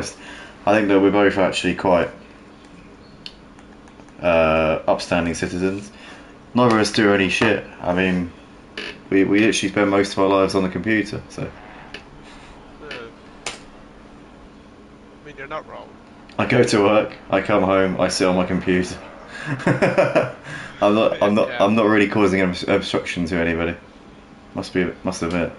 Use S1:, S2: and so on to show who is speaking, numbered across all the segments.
S1: honest. I think that we're both actually quite upstanding citizens. Neither of us do any shit. I mean, we literally spend most of our lives on the computer, so.
S2: I mean, you're not wrong.
S1: I go to work, I come home, I sit on my computer. I'm not really causing an obstruction to anybody. Must admit.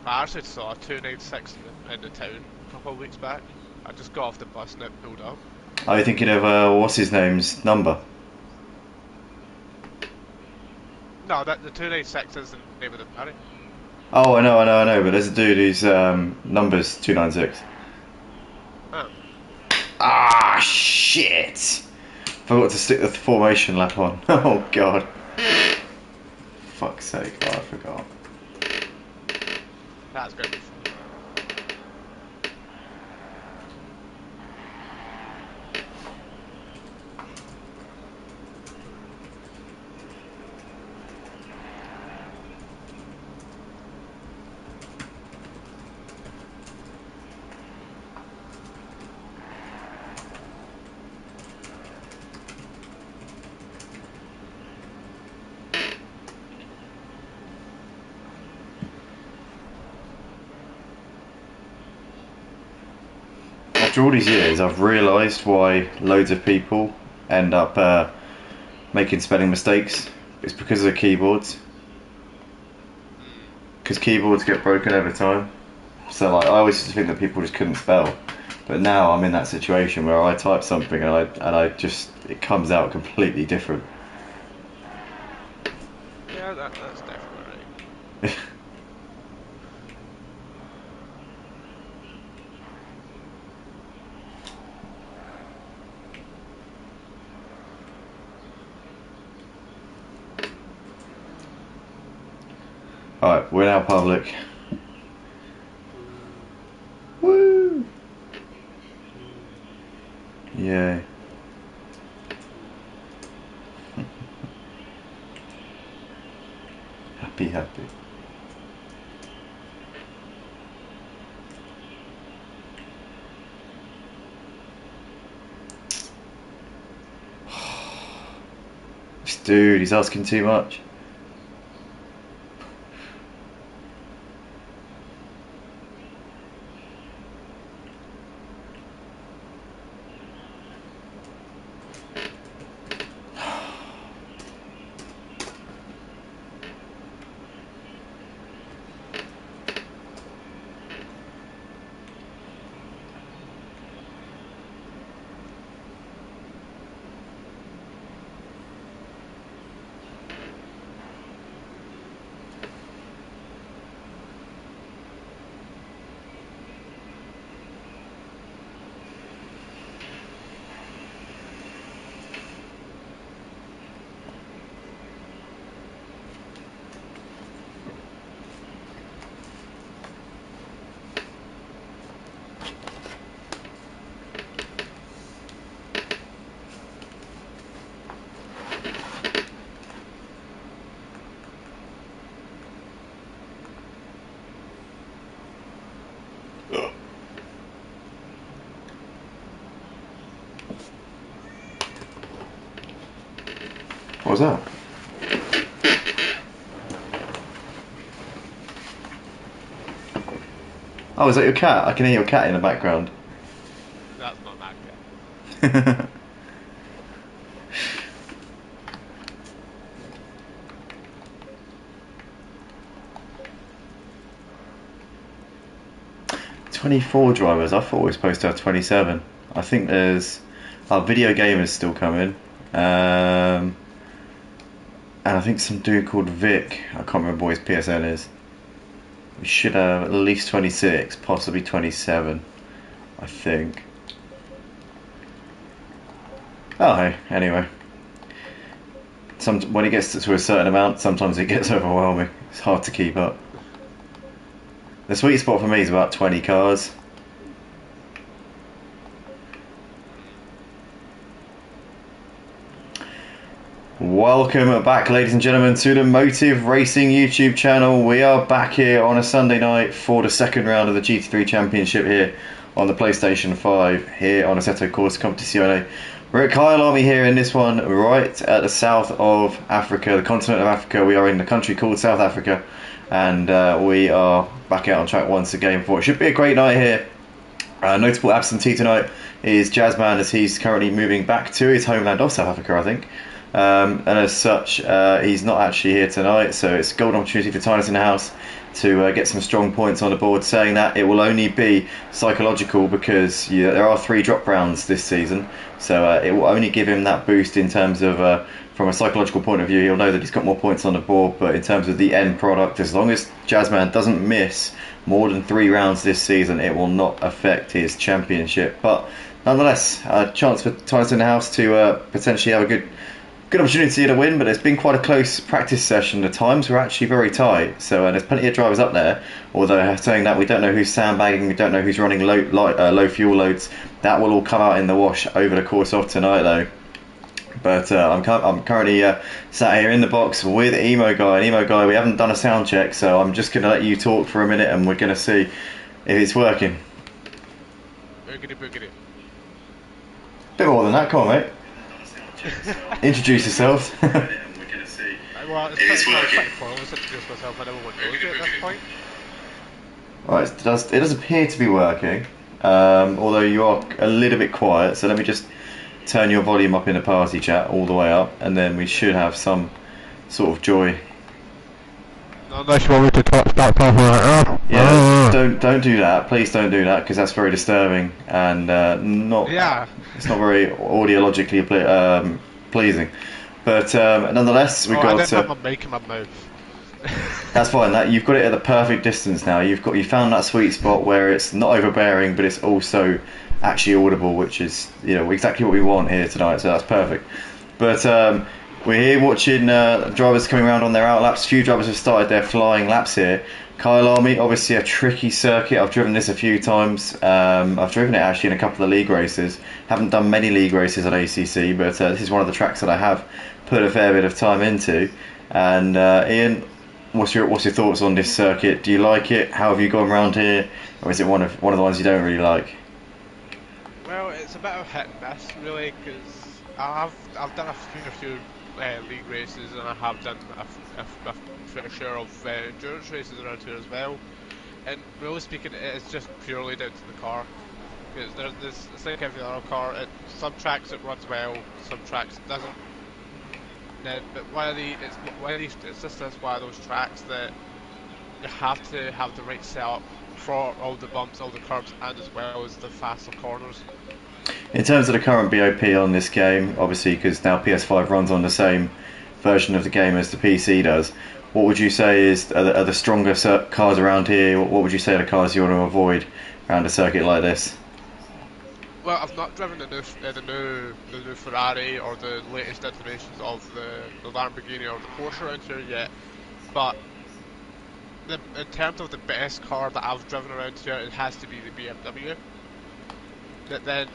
S2: I actually saw a 296 in the town a couple of weeks back. I just got off the bus and it pulled up.
S1: Are you thinking of what's his name's number?
S2: No, the 296 isn't the name of the party.
S1: Oh, I know. But there's a dude whose number's 296.
S2: Oh.
S1: Ah, shit! Forgot to stick the formation lap on. Oh god. Fuck's sake! Oh, I forgot.
S2: That's good.
S1: After all these years, I've realised why loads of people end up making spelling mistakes. It's because of the keyboards. Because keyboards get broken over time. So like, I always used to think that people just couldn't spell, but now I'm in that situation where I type something and I just, it comes out completely different.
S2: Yeah, that's definitely right.
S1: Alright, we're now public. Woo! Yay. Happy. This dude, he's asking too much. What was that? Oh, is that your cat? I can hear your cat in the background.
S2: That's not that cat.
S1: 24 drivers. I thought we were supposed to have 27. I think there's video gamers still coming, and I think some dude called Vic. I can't remember what his PSN is. We should have at least 26, possibly 27. I think. Oh hey, anyway. When it gets to a certain amount, sometimes it gets overwhelming. It's hard to keep up. The sweet spot for me is about 20 cars. Welcome back, ladies and gentlemen, to the Motive Racing YouTube channel. We are back here on a Sunday night for the second round of the GT3 Championship here on the PlayStation 5 here on Assetto Corsa Competizione. We're at Kyalami here in this one, right at the south of Africa, the continent of Africa. We are in the country called South Africa, and we are back out on track once again for it should be a great night here. Notable absentee tonight is Jazzman, as he's currently moving back to his homeland of South Africa, I think. And as such, he's not actually here tonight, so it's a golden opportunity for Tinus in the house to get some strong points on the board, saying that it will only be psychological because there are 3 drop rounds this season, so it will only give him that boost in terms of, from a psychological point of view, he'll know that he's got more points on the board, but in terms of the end product, as long as Jazzman doesn't miss more than 3 rounds this season, it will not affect his championship. But nonetheless, a chance for Tinus in the house to potentially have a good opportunity to win, but it's been quite a close practice session. The times were actually very tight, so there's plenty of drivers up there, although saying that, we don't know who's sandbagging, we don't know who's running low fuel loads. That will all come out in the wash over the course of tonight though. But I'm currently sat here in the box with Emo Guy, and Emo Guy, we haven't done a sound check, so I'm just going to let you talk for a minute and we're going to see if it's working.
S2: Boogity boogity.
S1: Bit more than that, come on mate. Introduce yourself.
S2: Well, it's pretty pointless to introduce myself. I never want to do it at this point.
S1: Right, it does appear to be working, although you are a little bit quiet, so let me just turn your volume up in the party chat all the way up, and then we should have some sort of joy.
S2: Unless you want me to start talking like that.
S1: Yeah, don't do that. Please don't do that, because that's very disturbing and not. Yeah. It's not very audiologically pleasing. But nonetheless, we've got.
S2: I don't have my mic in my mouth.
S1: That's fine. That you've got it at the perfect distance now. You found that sweet spot where it's not overbearing, but it's also actually audible, which is exactly what we want here tonight. So that's perfect. But we're here watching drivers coming around on their outlaps. Few drivers have started their flying laps here. Kyalami, obviously a tricky circuit. I've driven this a few times. I've driven it actually in a couple of league races. Haven't done many league races at ACC, but this is one of the tracks that I have put a fair bit of time into. And Ian, what's your thoughts on this circuit? Do you like it? How have you gone around here, or is it one of the ones you don't really like?
S2: Well, it's a bit of hit and miss, really, because I've done a few league races, and I have done a fair share of endurance races around here as well. And really speaking, it's just purely down to the car. Because it's like every other car. Some tracks it runs well, some tracks it doesn't. But it's just one of those tracks that you have to have the right setup for all the bumps, all the curbs, and as well as the faster corners.
S1: In terms of the current BOP on this game, obviously because now PS5 runs on the same version of the game as the PC does, what would you say are the stronger cars around here? What would you say are the cars you want to avoid around a circuit like this?
S2: Well, I've not driven the new Ferrari or the latest iterations of the Lamborghini or the Porsche around here yet, but in terms of the best car that I've driven around here, it has to be the BMW. Then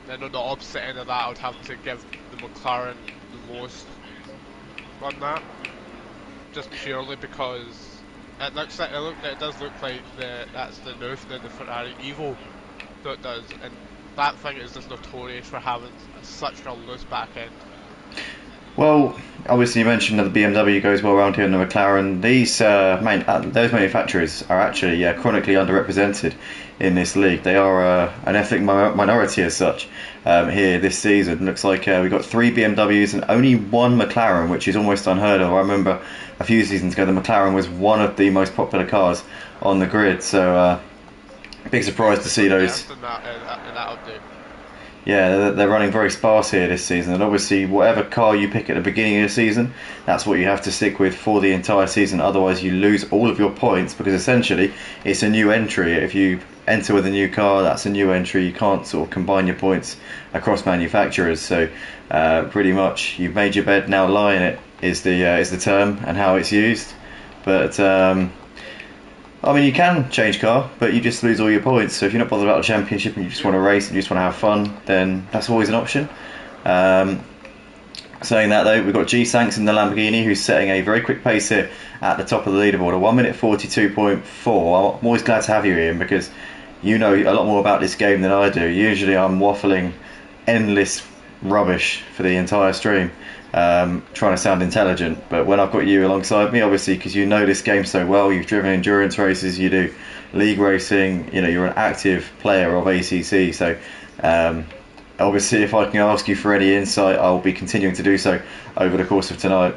S2: on the opposite end of that, I would have to give the McLaren the lowest on that, just purely because it does look like that's the Ferrari Evo, so it does, and that thing is just notorious for having such a loose back end.
S1: Well, obviously you mentioned that the BMW goes well around here and the McLaren. Those manufacturers are actually chronically underrepresented in this league. They are an ethnic minority as such here this season. Looks like we've got 3 BMWs and only 1 McLaren, which is almost unheard of. I remember a few seasons ago the McLaren was one of the most popular cars on the grid, so big surprise to see those.
S2: In that update.
S1: Yeah, they're running very sparse here this season, and obviously whatever car you pick at the beginning of the season, that's what you have to stick with for the entire season. Otherwise you lose all of your points, because essentially it's a new entry. If you enter with a new car, that's a new entry. You can't sort of combine your points across manufacturers, so pretty much you've made your bed, now lie in it is the term and how it's used. But I mean, you can change car, but you just lose all your points. So if you're not bothered about the championship and you just want to race and you just want to have fun, then that's always an option. Saying that though, we've got G Sanks in the Lamborghini, who's setting a very quick pace here at the top of the leaderboard, a 1 minute 42.4. I'm always glad to have you, Ian, because you know a lot more about this game than I do. Usually I'm waffling endless rubbish for the entire stream, trying to sound intelligent, but when I've got you alongside me, obviously, because you know this game so well, you've driven endurance races, you do league racing, you know, you're an active player of ACC, so obviously if I can ask you for any insight, I'll be continuing to do so over the course of tonight.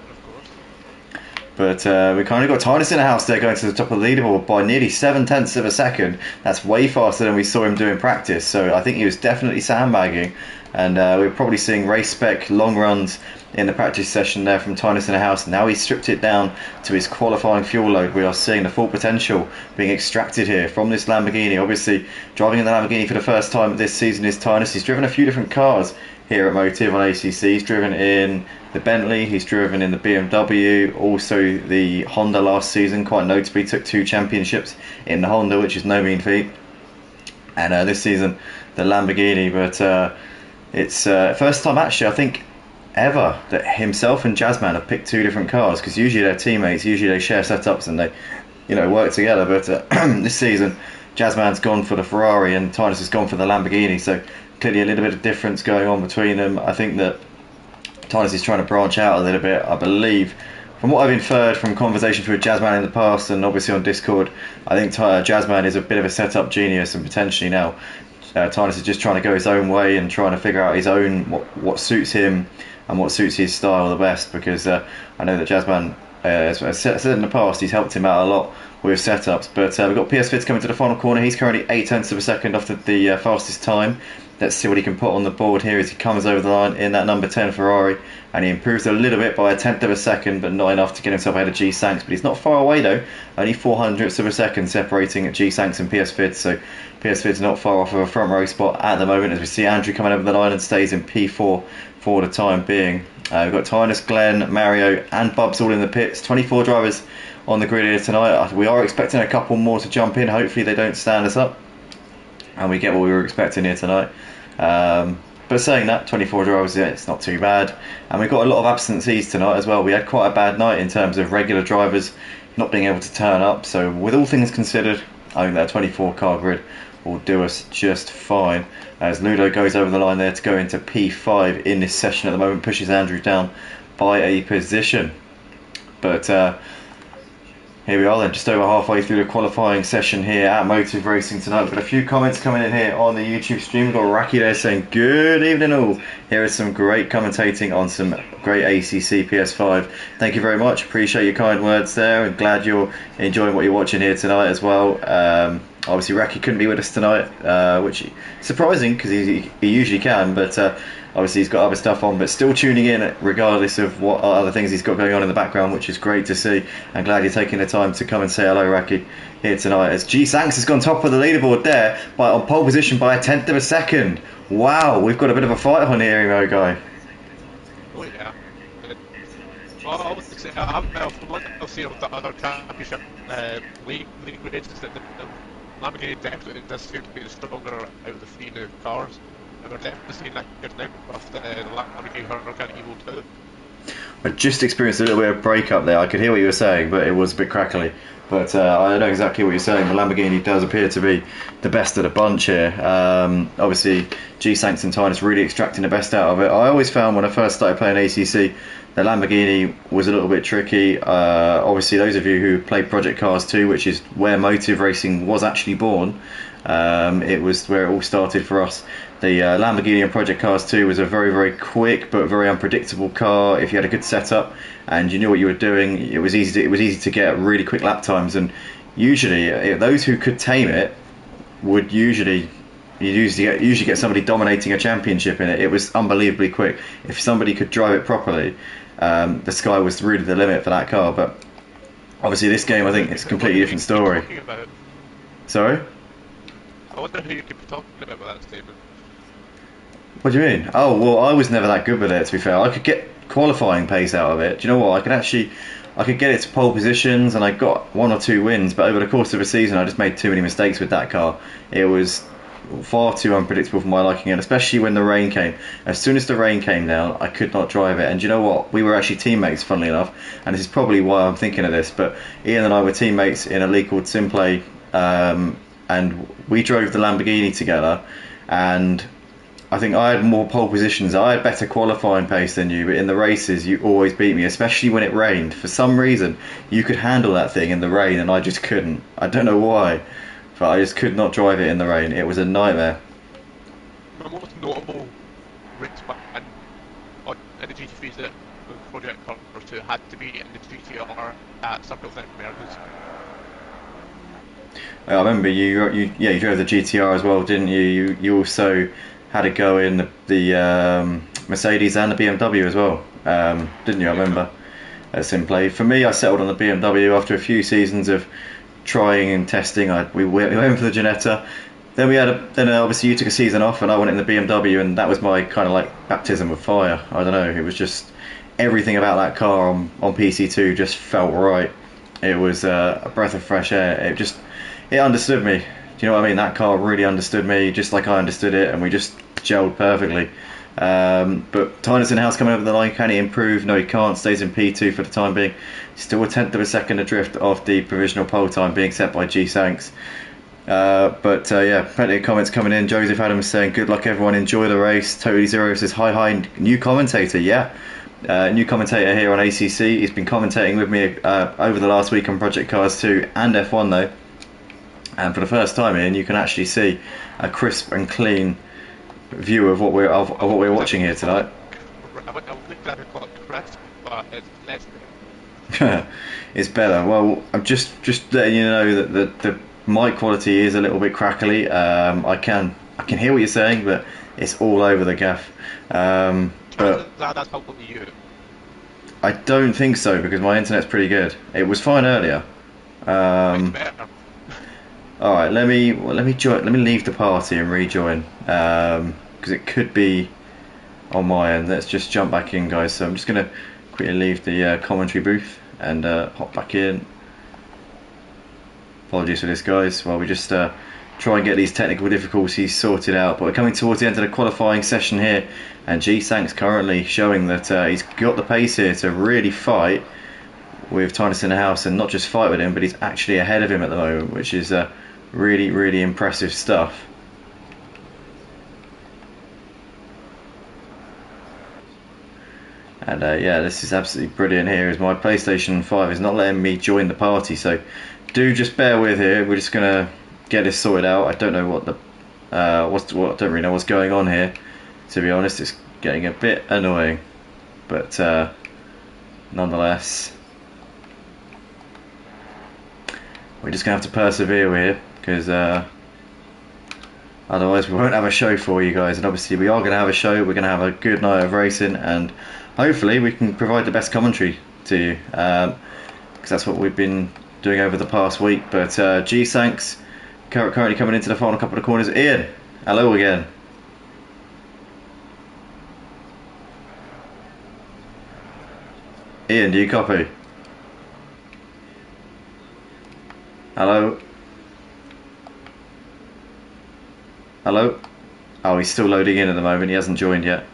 S1: But we kind of got Tynus in the house there, going to the top of the leaderboard by nearly 7/10 of a second. That's way faster than we saw him do in practice, so I think he was definitely sandbagging, and we're probably seeing race spec long runs in the practice session there from Tynus in the house. Now he's stripped it down to his qualifying fuel load. We are seeing the full potential being extracted here from this Lamborghini. Obviously driving in the Lamborghini for the first time this season is Tynus. He's driven a few different cars here at Motive on ACC. He's driven in the Bentley, he's driven in the BMW, also the Honda last season, quite notably took 2 championships in the Honda, which is no mean feat, and this season the Lamborghini. But it's first time actually I think ever that himself and Jazzman have picked 2 different cars, because usually they're teammates, usually they share setups and they, you know, work together. But this season Jazzman's gone for the Ferrari and Tynus has gone for the Lamborghini, so clearly a little bit of difference going on between them. I think that Tynus is trying to branch out a little bit, I believe. From what I've inferred from conversations with Jazzman in the past and obviously on Discord, I think Jazzman is a bit of a setup genius, and potentially now Tynus is just trying to go his own way and trying to figure out his own, what suits him and what suits his style the best, because I know that Jazzman, as I said in the past, he's helped him out a lot with setups. But we've got PS Fitz coming to the final corner. He's currently 0.8 of a second off the fastest time. Let's see what he can put on the board here as he comes over the line in that number 10 Ferrari, and he improves a little bit by 1/10 of a second, but not enough to get himself ahead of G Sanks. But he's not far away though, only 0.04 of a second separating G Sanks and PS Fitz, so PS Fitz not far off of a front row spot at the moment, as we see Andrew coming over the line and stays in P4 for the time being. We've got Tynus, Glenn, Mario and Bubs all in the pits. 24 drivers on the grid here tonight. We are expecting a couple more to jump in. Hopefully they don't stand us up and we get what we were expecting here tonight. But saying that, 24 drivers, yeah, it's not too bad. And we've got a lot of absentees tonight as well. We had quite a bad night in terms of regular drivers not being able to turn up. So with all things considered, I think that 24 car grid will do us just fine. As Ludo goes over the line there to go into P5 in this session at the moment, pushes Andrew down by a position. But here we are then, just over halfway through the qualifying session here at Motive Racing tonight. We've got a few comments coming in here on the YouTube stream. We've got Raki there saying, good evening all. Here is some great commentating on some great ACC PS5. Thank you very much, appreciate your kind words there, and glad you're enjoying what you're watching here tonight as well. Obviously Raki couldn't be with us tonight, which is surprising because he usually can, but obviously he's got other stuff on, but still tuning in regardless of what other things he's got going on in the background, which is great to see. I'm glad you're taking the time to come and say hello, Raki, here tonight, as G Sanks has gone top of the leaderboard there on pole position by 1/10 of a second. Wow, we've got a bit of a fight on here, Emo guy.
S2: Oh yeah. Well, I would say from what I've seen of the other championship league races, that the Lamborghini definitely does seem to be the stronger out of the 3 new cars. And we're definitely seeing that good now with the Lamborghini Huracan Evo 2.
S1: I just experienced a little bit of breakup there. I could hear what you were saying, but it was a bit crackly. But I know exactly what you're saying. The Lamborghini does appear to be the best of the bunch here. Obviously, G-Sanks and Tinus really extracting the best out of it. I always found when I first started playing ACC, the Lamborghini was a little bit tricky. Obviously, those of you who played Project Cars 2, which is where motive racing was actually born, it was where it all started for us. The Lamborghini in Project Cars 2 was a very, very quick but very unpredictable car. If you had a good setup and you knew what you were doing, it was easy to get really quick lap times. And usually, those who could tame it would usually get somebody dominating a championship in it. It was unbelievably quick. If somebody could drive it properly, the sky was really the limit for that car. But obviously, this game, I think it's a completely different story. Sorry?
S2: I wonder who you could be talking about with that statement.
S1: What do you mean? Oh, well, I was never that good with it, to be fair. I could get qualifying pace out of it. Do you know what? I could get it to pole positions, and I got 1 or 2 wins, but over the course of a season, I just made too many mistakes with that car. It was far too unpredictable for my liking, and especially when the rain came. As soon as the rain came down, I could not drive it. And do you know what? We were actually teammates, funnily enough, and this is probably why I'm thinking of this, but Ian and I were teammates in a league called Simplay, and we drove the Lamborghini together, and I think I had more pole positions. I had better qualifying pace than you, but in the races you always beat me, especially when it rained. For some reason, you could handle that thing in the rain and I just couldn't. I don't know why, but I just could not drive it in the rain. It was a nightmare.
S2: My most notable race on in the GT3s that Project Cars 2 had to be in the GTR at Circle St. Americas.
S1: I remember you drove the GTR as well, didn't you? You also had a go in the Mercedes and the BMW as well, didn't you? I remember at Simplay. For me, I settled on the BMW after a few seasons of trying and testing. We went for the Ginetta. Then obviously you took a season off and I went in the BMW, and that was my kind of like baptism of fire. I don't know. It was just everything about that car on PC2 just felt right. It was a breath of fresh air. It understood me. Do you know what I mean? That car really understood me, just like I understood it, and we just gelled perfectly. But Tinus in-house coming over the line, can he improve? No, he can't. Stays in P2 for the time being. Still a tenth of a second adrift of the provisional pole time being set by G-Sanks. But yeah, plenty of comments coming in. Joseph Adams saying, good luck everyone, enjoy the race. Totally Zero says, hi, new commentator, yeah. New commentator here on ACC. He's been commentating with me over the last week on Project Cars 2 and F1 though. And for the first time, Ian, you can actually see a crisp and clean view of what we're watching here tonight.
S2: I wouldn't have called it crisp, but it's less.
S1: It's better. Well, I'm just letting you know that the mic quality is a little bit crackly. I can hear what you're saying, but it's all over the gaff. But
S2: that's helpful to you.
S1: I don't think so, because my internet's pretty good. It was fine earlier. All right, let me leave the party and rejoin, because it could be on my end. Let's just jump back in, guys. So I'm just gonna quickly leave the commentary booth and hop back in. Apologies for this, guys, while we just try and get these technical difficulties sorted out. But we're coming towards the end of the qualifying session here, and G-Sanks currently showing that he's got the pace here to really fight with Tinus in the house, and not just fight with him, but he's actually ahead of him at the moment, which is really, really impressive stuff. And yeah, this is absolutely brilliant here, as my PlayStation 5 is not letting me join the party, so do just bear with here. We're just gonna get this sorted out. I don't know what I don't really know what's going on here, to be honest. It's getting a bit annoying, but nonetheless, we're just gonna have to persevere here, because otherwise we won't have a show for you guys. And obviously we are going to have a show. We're going to have a good night of racing, and hopefully we can provide the best commentary to you, because that's what we've been doing over the past week. But G-Sanks currently coming into the final couple of corners. Ian, hello again. Ian, do you copy? Hello? Hello? Oh, he's still loading in at the moment. He hasn't joined yet.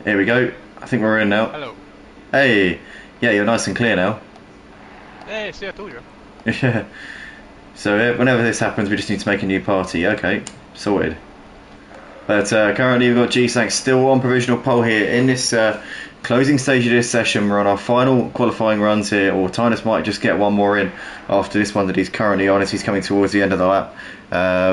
S1: Here we go. I think we're in now.
S2: Hello.
S1: Hey, yeah, you're nice and clear now.
S2: Hey, see, I told you.
S1: Yeah. So whenever this happens, we just need to make a new party. Okay, sorted. But currently we've got G-Sank still on provisional pole here in this closing stage of this session. We're on our final qualifying runs here, or Tynus might just get one more in after this one that he's currently on as he's coming towards the end of the lap.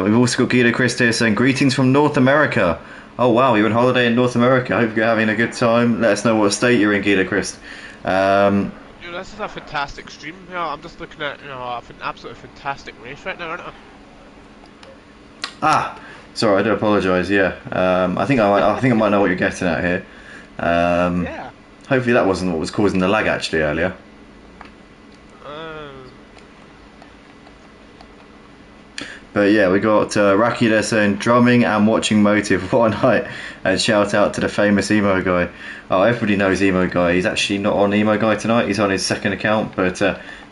S1: We've also got Guido Christ here saying greetings from North America. Oh wow, you're on holiday in North America. I hope you're having a good time. Let us know what state you're in, Guido Christ.
S2: This is a fantastic stream. I'm just looking at an absolutely fantastic race right now, aren't I?
S1: Ah, sorry, I do apologise. Yeah, I think I might know what you're getting at here.
S2: Yeah.
S1: Hopefully that wasn't what was causing the lag actually earlier. But yeah, we got Raki there saying drumming and watching Motive. What a night! And shout out to the famous emo guy. Oh, everybody knows emo guy. He's actually not on emo guy tonight. He's on his second account, but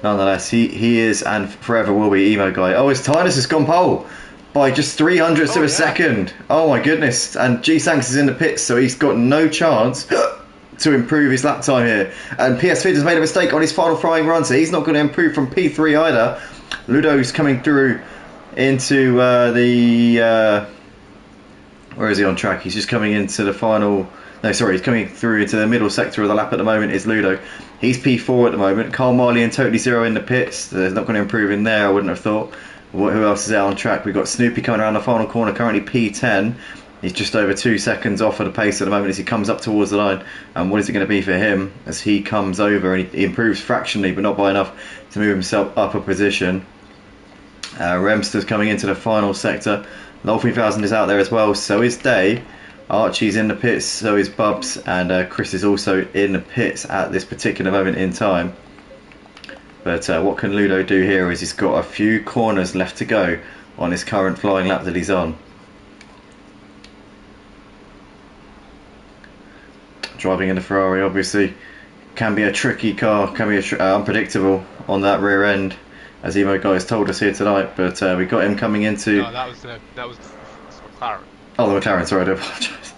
S1: nonetheless, he is and forever will be emo guy. Oh, his Tynus has gone pole by just 300ths of a second. Oh my goodness! And G-Sanks is in the pits, so he's got no chance to improve his lap time here. And PS5 has made a mistake on his final flying run, so he's not going to improve from P3 either. Ludo's coming through into where is he on track? He's just coming into the final. No, sorry, he's coming through into the middle sector of the lap at the moment. Is Ludo? He's P4 at the moment. Carl Marley and Totally Zero in the pits. There's not going to improve in there. I wouldn't have thought. Who else is out on track? We've got Snoopy coming around the final corner. Currently P10. He's just over 2 seconds off of the pace at the moment as he comes up towards the line. And what is it going to be for him as he comes over and he improves fractionally, but not by enough to move himself up a position. Remster's coming into the final sector. Lol 3000 is out there as well, so is Day. Archie's in the pits, so is Bubs, and Chris is also in the pits at this particular moment in time. But what can Ludo do here is he's got a few corners left to go on his current flying lap that he's on. Driving in the Ferrari obviously can be a tricky car, can be unpredictable on that rear end, as Emo Guys told us here tonight, but we got him coming into...
S2: No, that was McLaren.
S1: Oh, the McLaren, sorry, I do apologise.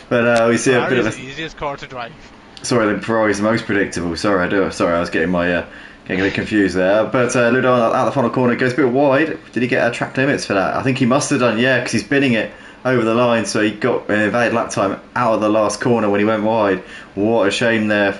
S1: But we see a bit of a...
S2: the easiest car to drive.
S1: Sorry, the Ferrari's the most predictable. Sorry, I was getting my getting a bit confused there. But Ludo out the final corner goes a bit wide. Did he get track limits for that? I think he must have done, yeah, because he's binning it over the line, so he got an invalid lap time out of the last corner when he went wide. What a shame there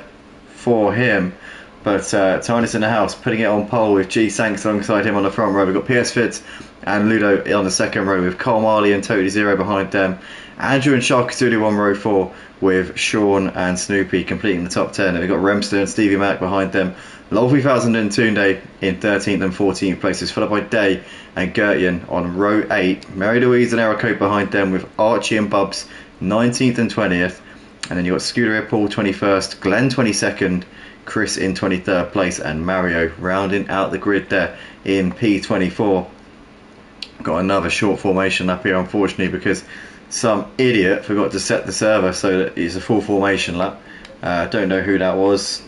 S1: for him. But Tynus in the house, putting it on pole with G-Sanks alongside him on the front row. We've got PS Fitz and Ludo on the second row with Carl Marley and Totally Zero behind them. Andrew and Shark Studio on row 4 with Sean and Snoopy completing the top 10. And we've got Remster and Stevie Mac behind them. Lol 3000 and Tunde in 13th and 14th places, followed by Day and Gertjan on row 8. Mary Louise and Eric Cope behind them with Archie and Bubs 19th and 20th. And then you've got Scooter Paul 21st, Glenn 22nd, Chris in 23rd place, and Mario rounding out the grid there in P24. Got another short formation up here, unfortunately, because some idiot forgot to set the server so that it's a full formation lap. Don't know who that was.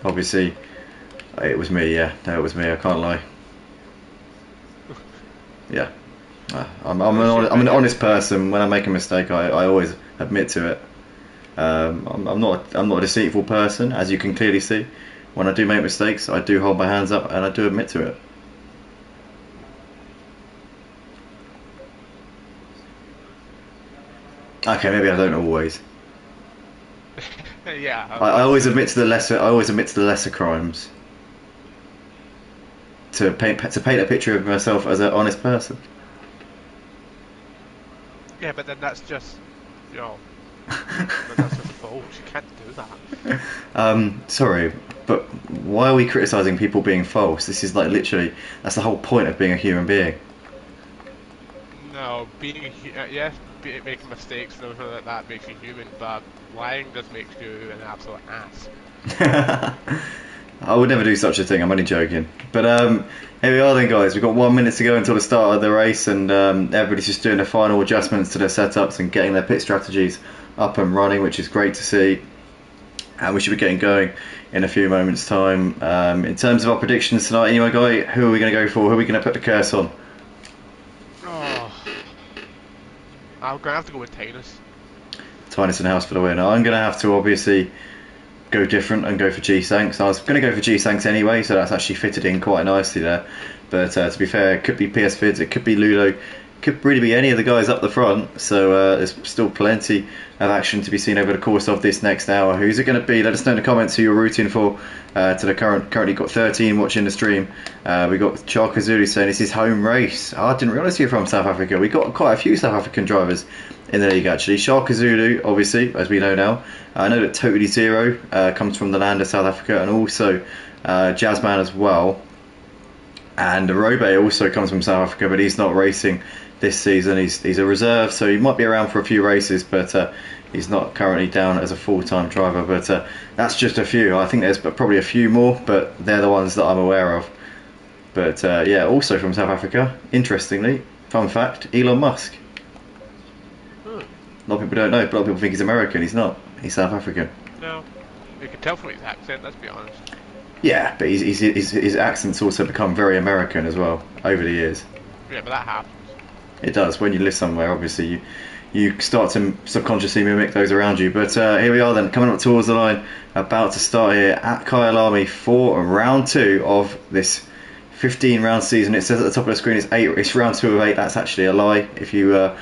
S1: Obviously, it was me. Yeah, no, it was me. I can't lie. Yeah, I'm an honest person. When I make a mistake, I always admit to it. I'm not a deceitful person, as you can clearly see. When I do make mistakes, I do hold my hands up and I do admit to it. Okay, maybe I don't always.
S2: Yeah.
S1: I always admit to the lesser. I always admit to the lesser crimes. To paint a picture of myself as an honest person.
S2: Yeah, but then that's just, but that's just false. You can't do that.
S1: Sorry, but why are we criticising people being false? This is like literally, that's the whole point of being a human being.
S2: No, making mistakes and everything like that makes you human, but lying just makes you an absolute ass.
S1: I would never do such a thing, I'm only joking. But here we are then, guys. We've got 1 minute to go until the start of the race, and everybody's just doing the final adjustments to their setups and getting their pit strategies up and running, which is great to see. And we should be getting going in a few moments' time. In terms of our predictions tonight, anyway, guy, who are we going to go for? Who are we going to put the curse on?
S2: I'm going to have to go with Tynus.
S1: Tynus and House for the win. I'm going to have to obviously go different and go for G-Sanks. I was going to go for G-Sanks anyway, so that's actually fitted in quite nicely there. But to be fair, it could be PS Fids, it could be Ludo, it could really be any of the guys up the front. So there's still plenty of action to be seen over the course of this next hour. Who's it going to be? Let us know in the comments who you're rooting for. Currently got 13 watching the stream. We got Charkazuli saying it's his home race. I didn't realise you're from South Africa. We got quite a few South African drivers in the league actually. Charkazulu, obviously, as we know now. I know that Totally Zero comes from the land of South Africa, and also Jazzman as well. And Robe also comes from South Africa, but he's not racing this season. He's a reserve, so he might be around for a few races, but he's not currently down as a full-time driver. But that's just a few. I think there's probably a few more, but they're the ones that I'm aware of. But yeah, also from South Africa, interestingly, fun fact, Elon Musk. A lot of people don't know, but a lot of people think he's American. He's not. He's South African.
S2: No, you can tell from his accent, let's be honest.
S1: Yeah, but his accent's also become very American as well over the years.
S2: Yeah, but that happens.
S1: It does. When you live somewhere, obviously, you start to subconsciously mimic those around you. But here we are then, coming up towards the line, about to start here at Kyalami for round 2 of this 15-round season. It says at the top of the screen it's round 2 of 8. That's actually a lie if you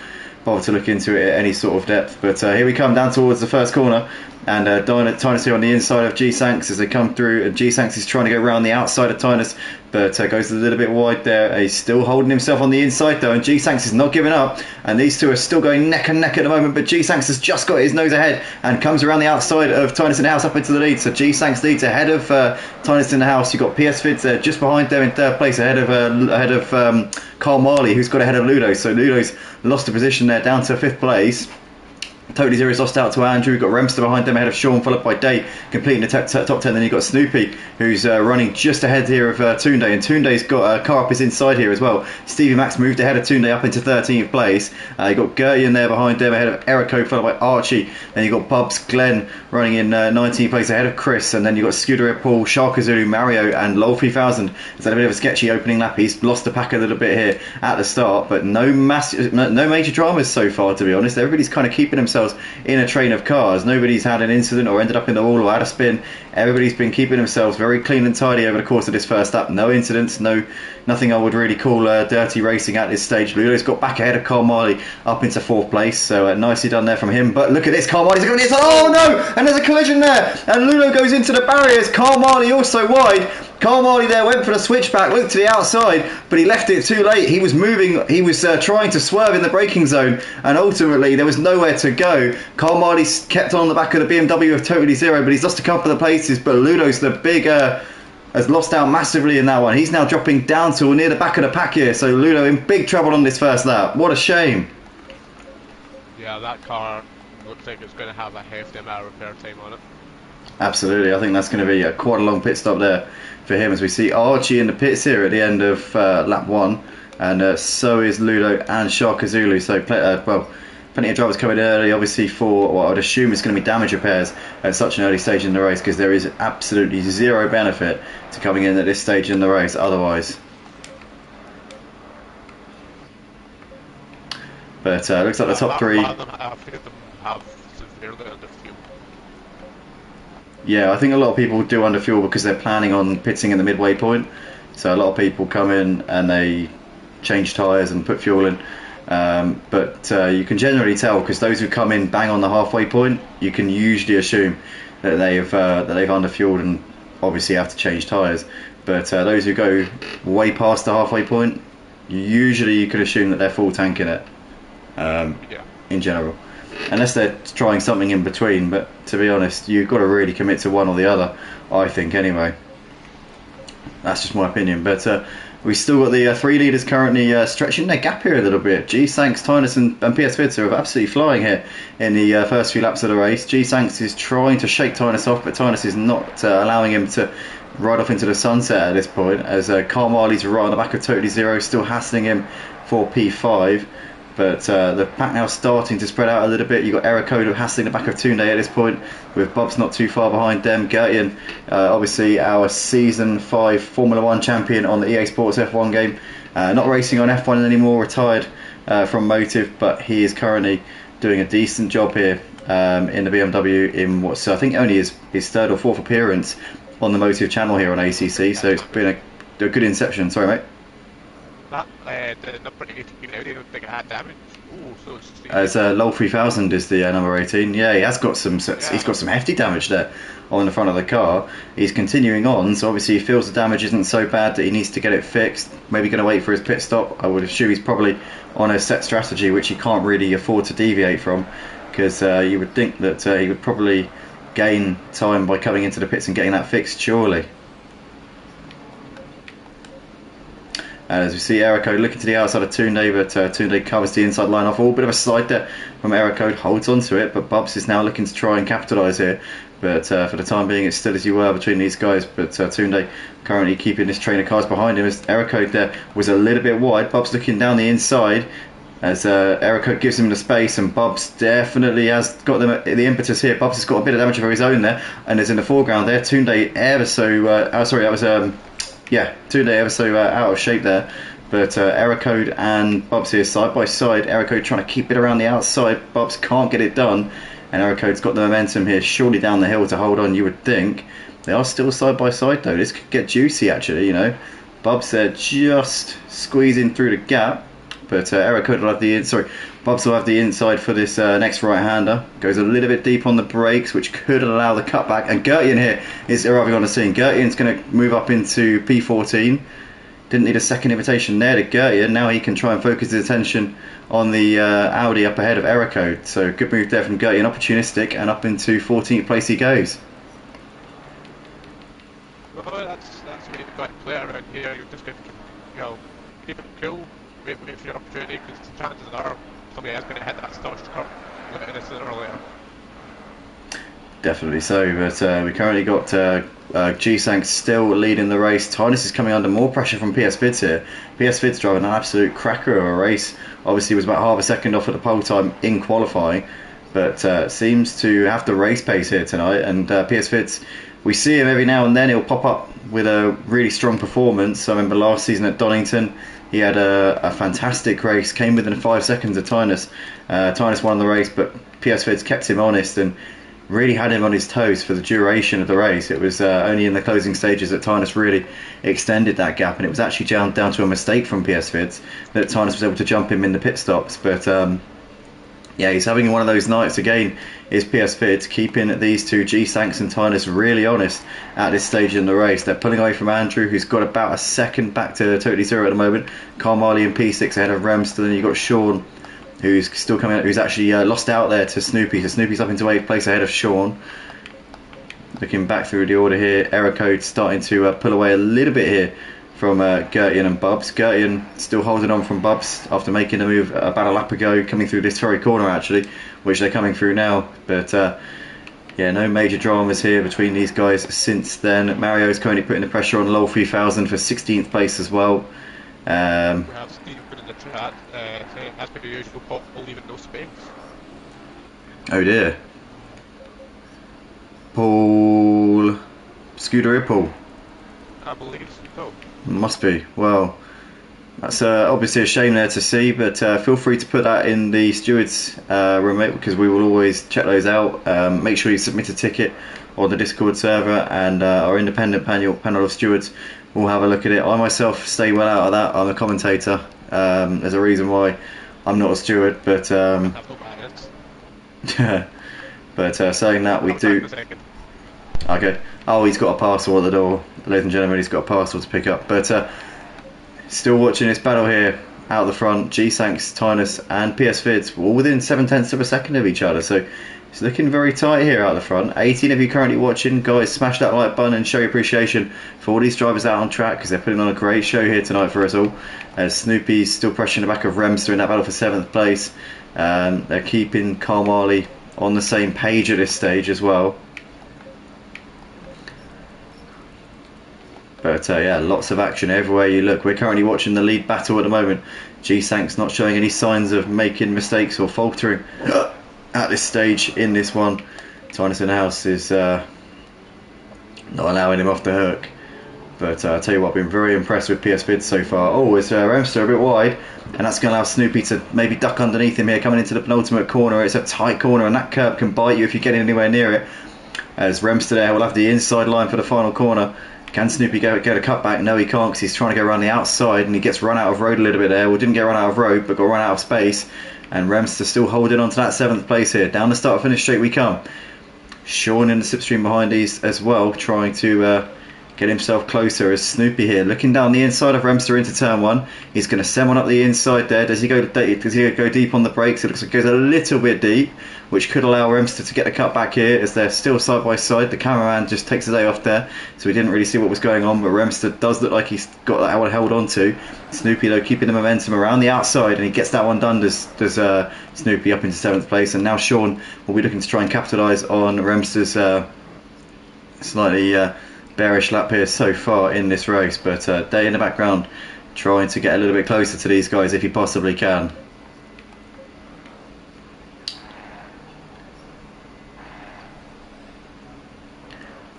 S1: bother to look into it at any sort of depth. But here we come down towards the first corner, and Tynus here on the inside of G-Sanks as they come through, and G-Sanks is trying to go around the outside of Tynus, but goes a little bit wide there. He's still holding himself on the inside though, and G-Sanks is not giving up, and these two are still going neck and neck at the moment, but G-Sanks has just got his nose ahead and comes around the outside of Tynus in the House up into the lead. So G-Sanks leads ahead of Tynus in the House. You've got PS Fids there just behind them in third place, ahead of Carl Marley, who's got ahead of Ludo. So Ludo's lost a position there down to 5th place. Totally Zero's lost out to Andrew. You've got Remster behind them ahead of Sean, followed by Day completing the top 10. Then you've got Snoopy, who's running just ahead here of Tunde, and Tunde's got a car up his inside here as well. Stevie Max moved ahead of Tunde up into 13th place. You've got Gertie in there behind them ahead of Erico, followed by Archie. Then you've got Bubs Glenn running in 19th place ahead of Chris, and then you've got Scooter Paul, Sharkazulu, Mario, and Lol 3000. It's had a bit of a sketchy opening lap. He's lost the pack a little bit here at the start, but no major dramas so far, to be honest. Everybody's kind of keeping themselves in a train of cars. Nobody's had an incident or ended up in the wall or had a spin. Everybody's been keeping themselves very clean and tidy over the course of this first lap. No incidents, nothing I would really call dirty racing at this stage. Ludo's got back ahead of Carl Marley up into 4th place, so nicely done there from him. But look at this, Carl Marley's going to oh no, and there's a collision there, and Ludo goes into the barriers. Carl Marley also wide. Carl Marley there went for the switchback, looked to the outside, but he left it too late. He was moving, he was trying to swerve in the braking zone, and ultimately there was nowhere to go. Carl Marley kept on the back of the BMW of Totally Zero, but he's lost a couple of places. But Ludo's the big has lost out massively in that one. He's now dropping down to near the back of the pack here, so Ludo in big trouble on this first lap. What a shame.
S2: Yeah, that car looks like it's going to have a hefty amount of repair time on it.
S1: Absolutely, I think that's going to be quite a long pit stop there for him, as we see Archie in the pits here at the end of lap 1, and so is Ludo and Sharkazulu. So plenty of drivers coming early, obviously, for what I would assume is going to be damage repairs at such an early stage in the race, because there is absolutely zero benefit to coming in at this stage in the race otherwise. But looks like the top 3. Yeah, I think a lot of people do under fuel because they're planning on pitting in the midway point. So a lot of people come in and they change tyres and put fuel in. But you can generally tell, because those who come in bang on the halfway point, you can usually assume that they've underfueled and obviously have to change tyres. But those who go way past the halfway point, usually you could assume that they're full tanking it. In general, unless they're trying something in between. But to be honest, you've got to really commit to one or the other, I think, anyway. That's just my opinion. But we still got the 3 leaders currently stretching their gap here a little bit. G-Sanks, Tynus and PS Fids are absolutely flying here in the first few laps of the race. G-Sanks is trying to shake Tynus off, but Tynus is not allowing him to ride off into the sunset at this point, as Carl Marley's right on the back of Totally Zero, still hassling him for P5. But the pack now starting to spread out a little bit. You've got Erico hassling the back of Tunde at this point, with Bob's not too far behind them. Gertian, obviously our Season 5 Formula 1 champion on the EA Sports F1 game. Not racing on F1 anymore, retired from Motive, but he is currently doing a decent job here in the BMW in what's I think only his third or fourth appearance on the Motive channel here on ACC. So it's been a good inception. Sorry, mate.
S2: That the number 18 Audi looked like it had damage. Ooh, so it's
S1: As Lol 3000 is the number 18. Yeah, he has got some. He's got some hefty damage there on the front of the car. He's continuing on, so obviously he feels the damage isn't so bad that he needs to get it fixed. Maybe going to wait for his pit stop. I would assume he's probably on a set strategy which he can't really afford to deviate from, because you would think that he would probably gain time by coming into the pits and getting that fixed, surely. As we see Aerocode looking to the outside of Tunde, but Tunde covers the inside line off. All bit of a slide there from Aerocode, holds onto it, but Bubs is now looking to try and capitalise here. But for the time being, it's still as you were between these guys. But Tunde currently keeping this train of cars behind him, as Aerocode there was a little bit wide. Bubs looking down the inside as Aerocode gives him the space, and Bubs definitely has got the impetus here. Bubs has got a bit of damage of his own there, and is in the foreground there. Tunde ever so... sorry, that was... yeah, Tunde ever so out of shape there, but Aerocode and Bubs here side by side. Aerocode trying to keep it around the outside. Bubs can't get it done, and Aerocode's got the momentum here, surely down the hill to hold on, you would think. They are still side by side though. This could get juicy actually, you know. Bubs there just squeezing through the gap, but Aerocode will have the Bubs will have the inside for this next right-hander. Goes a little bit deep on the brakes, which could allow the cutback. And Gertian here is arriving on the scene. Gertian's going to move up into P14. Didn't need a second invitation there to Gertian. Now he can try and focus his attention on the Audi up ahead of Aerocode. So good move there from Gertian, opportunistic, and up into 14th place he goes.
S2: well, that's really quite clear around here. You're just going to keep it cool, wait for your opportunity, because the chances are somebody else going to hit that starch curve later sooner or later.
S1: Definitely so, but we currently got G-Sank still leading the race. Tynus is coming under more pressure from PS Vids here. PS Vids driving an absolute cracker of a race. Obviously was about half a second off at the pole time in qualifying, but seems to have the race pace here tonight. And PS Vids, we see him every now and then, he'll pop up with a really strong performance. I remember last season at Donington, he had a fantastic race, came within 5 seconds of Tynus. Tynus won the race, but PS Vids kept him honest and really had him on his toes for the duration of the race. It was only in the closing stages that Tynus really extended that gap, and it was actually down to a mistake from PS Vids that Tynus was able to jump him in the pit stops. But yeah, he's having one of those nights again, is PS Vids, keeping these two, G-Sanks and Tynus, really honest at this stage in the race. They're pulling away from Andrew, who's got about a second back to totally zero at the moment. Carmali and P6 ahead of Remster. Then you've got Sean, who's still coming out, who's actually lost out there to Snoopy. So Snoopy's up into 8th place ahead of Sean. Looking back through the order here, Aerocode starting to pull away a little bit here from Gertian and Bubs. Gertian still holding on from Bubs after making a move about a lap ago, coming through this very corner actually, which they're coming through now. But yeah, no major dramas here between these guys since then. Mario's currently putting the pressure on Lol 3000 for 16th place as well.
S2: We have Steve put in the chat, saying, as per usual, Paul leaving no space.
S1: Oh dear. Paul... Scooter Paul?
S2: I believe so.
S1: Must be. Well, that's obviously a shame there to see, but feel free to put that in the stewards room, because we will always check those out. Make sure you submit a ticket on the Discord server, and our independent panel of stewards will have a look at it. I myself stay well out of that. I'm a commentator. There's a reason why I'm not a steward, but but saying that, we do. Okay. Oh, he's got a parcel at the door, ladies and gentlemen. He's got a parcel to pick up. But still watching this battle here out the front. G-Sanks, Tynus, and PS Vids all within 0.7 of a second of each other. So it's looking very tight here out the front. 18 of you currently watching, guys. Smash that like button and show your appreciation for all these drivers out on track, because they're putting on a great show here tonight for us all. As Snoopy's still pressuring the back of Remster in that battle for 7th place. They're keeping Carmali on the same page at this stage as well. But yeah, lots of action everywhere you look. We're currently watching the lead battle at the moment. G-Sank's not showing any signs of making mistakes or faltering at this stage in this one. Tynus in the house is not allowing him off the hook. But I'll tell you what, I've been very impressed with PS Vid so far. Oh, it's Remster a bit wide, and that's going to allow Snoopy to maybe duck underneath him here, coming into the penultimate corner. It's a tight corner, and that curb can bite you if you get anywhere near it. As Remster there will have the inside line for the final corner. Can Snoopy get a cutback? No, he can't, because he's trying to go around the outside, and he gets run out of road a little bit there. Well, didn't get run out of road, but got run out of space. And Remster still holding on to that 7th place here. Down the start-finish straight we come. Sean in the slipstream behind these as well, trying to get himself closer as Snoopy here, looking down the inside of Remster into turn 1. He's going to send one up the inside there. Does he go deep on the brakes? It looks like it goes a little bit deep, which could allow Remster to get the cut back here as they're still side by side. The cameraman just takes a day off there, so we didn't really see what was going on, but Remster does look like he's got that one held on to. Snoopy though keeping the momentum around the outside, and he gets that one done. Does Snoopy up into 7th place, and now Sean will be looking to try and capitalise on Remster's slightly bearish lap here so far in this race, but Day in the background trying to get a little bit closer to these guys if he possibly can.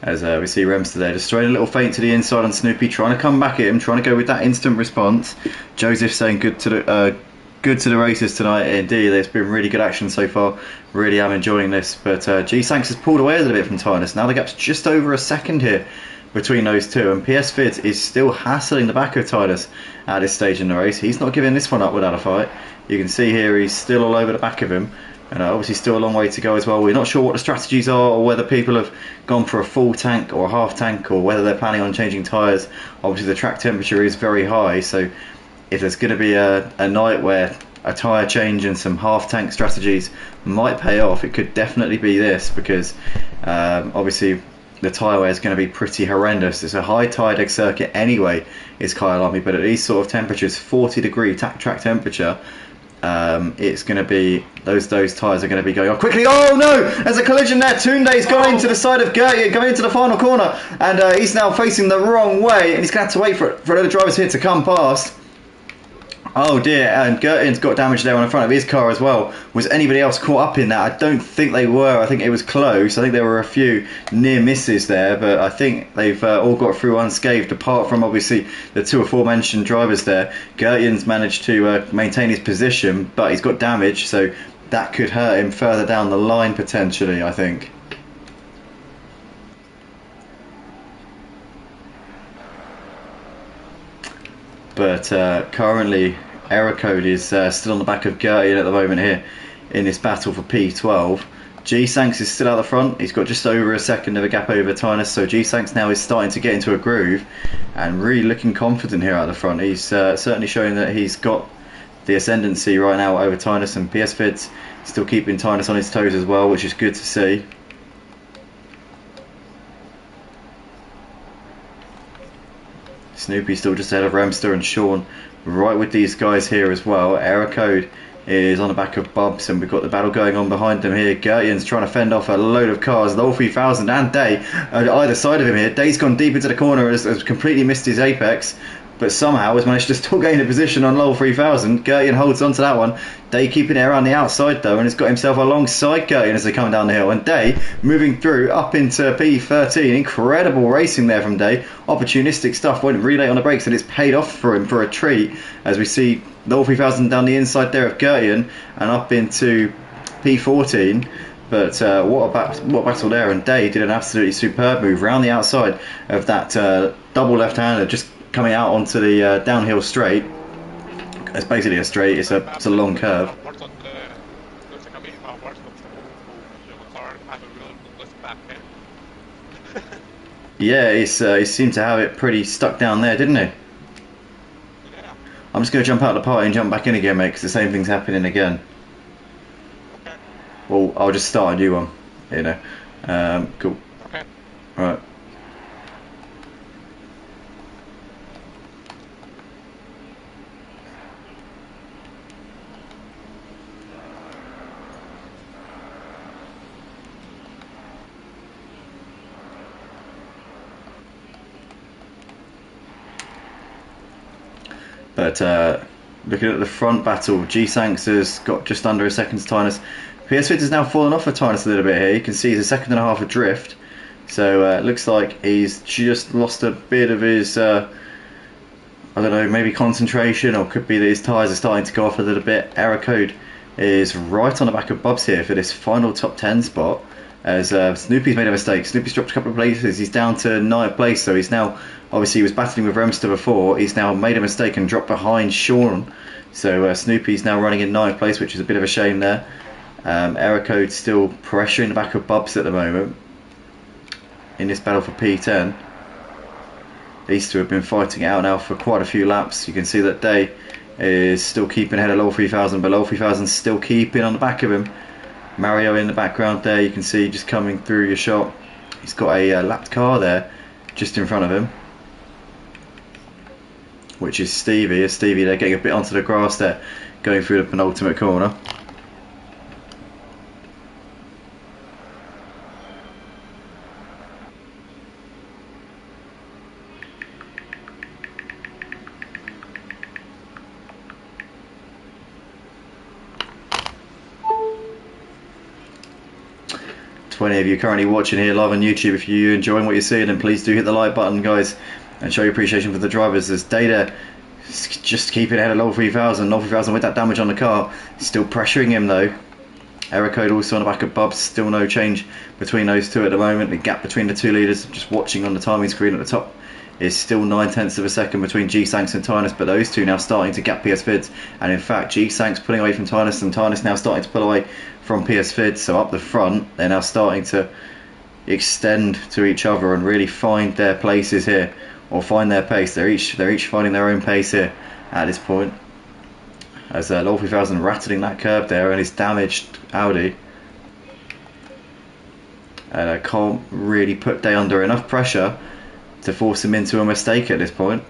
S1: As we see Remster there just throwing a little feint to the inside on Snoopy, trying to come back at him, trying to go with that instant response. Joseph saying good to the races tonight. Indeed, there's been really good action so far. Really am enjoying this. But G-Sanks has pulled away a little bit from Tynus. Now the gap's just over a second here between those two. And PS Vid is still hassling the back of Tynus at this stage in the race. He's not giving this one up without a fight. You can see here he's still all over the back of him. And obviously still a long way to go as well. We're not sure what the strategies are, or whether people have gone for a full tank or a half tank, or whether they're planning on changing tyres. Obviously the track temperature is very high, so if there's going to be a night where a tyre change and some half tank strategies might pay off, it could definitely be this, because obviously the tyre wear is going to be pretty horrendous. It's a high tide egg circuit anyway, is Kyalami, but at these sort of temperatures, 40-degree track temperature, it's going to be those tyres are going to be going off quickly. Oh no, there's a collision there. Tunde's gone into the side of Gertie, going into the final corner, and he's now facing the wrong way, and he's going to have to wait for other drivers here to come past. Oh dear, and Gerten's got damage there on the front of his car as well. Was anybody else caught up in that? I don't think they were. I think it was close. I think there were a few near misses there, but I think they've all got through unscathed, apart from obviously the two aforementioned drivers there. Gerten's managed to maintain his position, but he's got damage, so that could hurt him further down the line potentially, I think. But currently error code is still on the back of Gertie at the moment here in this battle for P12. G-Sanks is still out the front. He's got just over a second of a gap over Tynus, so G-Sanks now is starting to get into a groove and really looking confident here out the front. He's certainly showing that he's got the ascendancy right now over Tynus, and PS Vid's still keeping Tynus on his toes as well, which is good to see. Snoopy still just ahead of Remster, and Sean right with these guys here as well. Error code is on the back of Bubs, and we've got the battle going on behind them here. Gertian's trying to fend off a load of cars. Lowell 3000 and Day on either side of him here. Day's gone deep into the corner, has completely missed his apex, but somehow has managed to still gain a position on Lowell 3000. Gertian holds on to that one. Day keeping it around the outside though, and has got himself alongside Gertian as they come down the hill. And Day moving through up into P13. Incredible racing there from Day. Opportunistic stuff. Went really late on the brakes, and it's paid off for him for a treat, as we see Lowell 3000 down the inside there of Gertian and up into P14. But what a battle there, and Day did an absolutely superb move around the outside of that double left-hander, just coming out onto the downhill straight. It's basically a straight, it's a long curve. Yeah, he seemed to have it pretty stuck down there, didn't he? I'm just going to jump out of the party and jump back in again, mate, because the same thing's happening again. Well, I'll just start a new one, you know. Cool.
S2: Okay.
S1: Right. But looking at the front battle, G-Sanks has got just under a second's Tynus. PS Vid has now fallen off of Tynus a little bit here. You can see he's a second and a half adrift. So it looks like he's just lost a bit of his, I don't know, maybe concentration, or could be that his tyres are starting to go off a little bit. Error code is right on the back of Bubs here for this final top 10 spot, as Snoopy's made a mistake. Snoopy's dropped a couple of places. He's down to 9th place, so he's now, obviously he was battling with Remster before, he's now made a mistake and dropped behind Sean. So Snoopy's now running in 9th place, which is a bit of a shame there. Error code still pressuring the back of Bubs at the moment in this battle for P10. These two have been fighting it out now for quite a few laps. You can see that Day is still keeping ahead of Low 3000, but Low 3000 still keeping on the back of him. Mario in the background there, you can see just coming through your shot. He's got a lapped car there just in front of him, which is Stevie. Stevie there getting a bit onto the grass there, going through the penultimate corner. To any of you currently watching here live on YouTube, if you're enjoying what you're seeing, then please do hit the like button, guys, and show your appreciation for the drivers. As Data just keeping ahead of Low 3000. Low 3000 with that damage on the car, still pressuring him though. Error code also on the back of Bubs, still no change between those two at the moment. The gap between the two leaders, just watching on the timing screen at the top, is still 9/10 of a second between G-Sanks and Tynus, but those two now starting to gap PS Vids, and in fact G-Sanks pulling away from Tynus, and Tynus now starting to pull away from PS Vids. So up the front they're now starting to extend to each other and really find their places here, or find their pace. They're each finding their own pace here at this point, as Low 3000 rattling that curb there and his damaged Audi, and I can't really put Day under enough pressure to force him into a mistake at this point.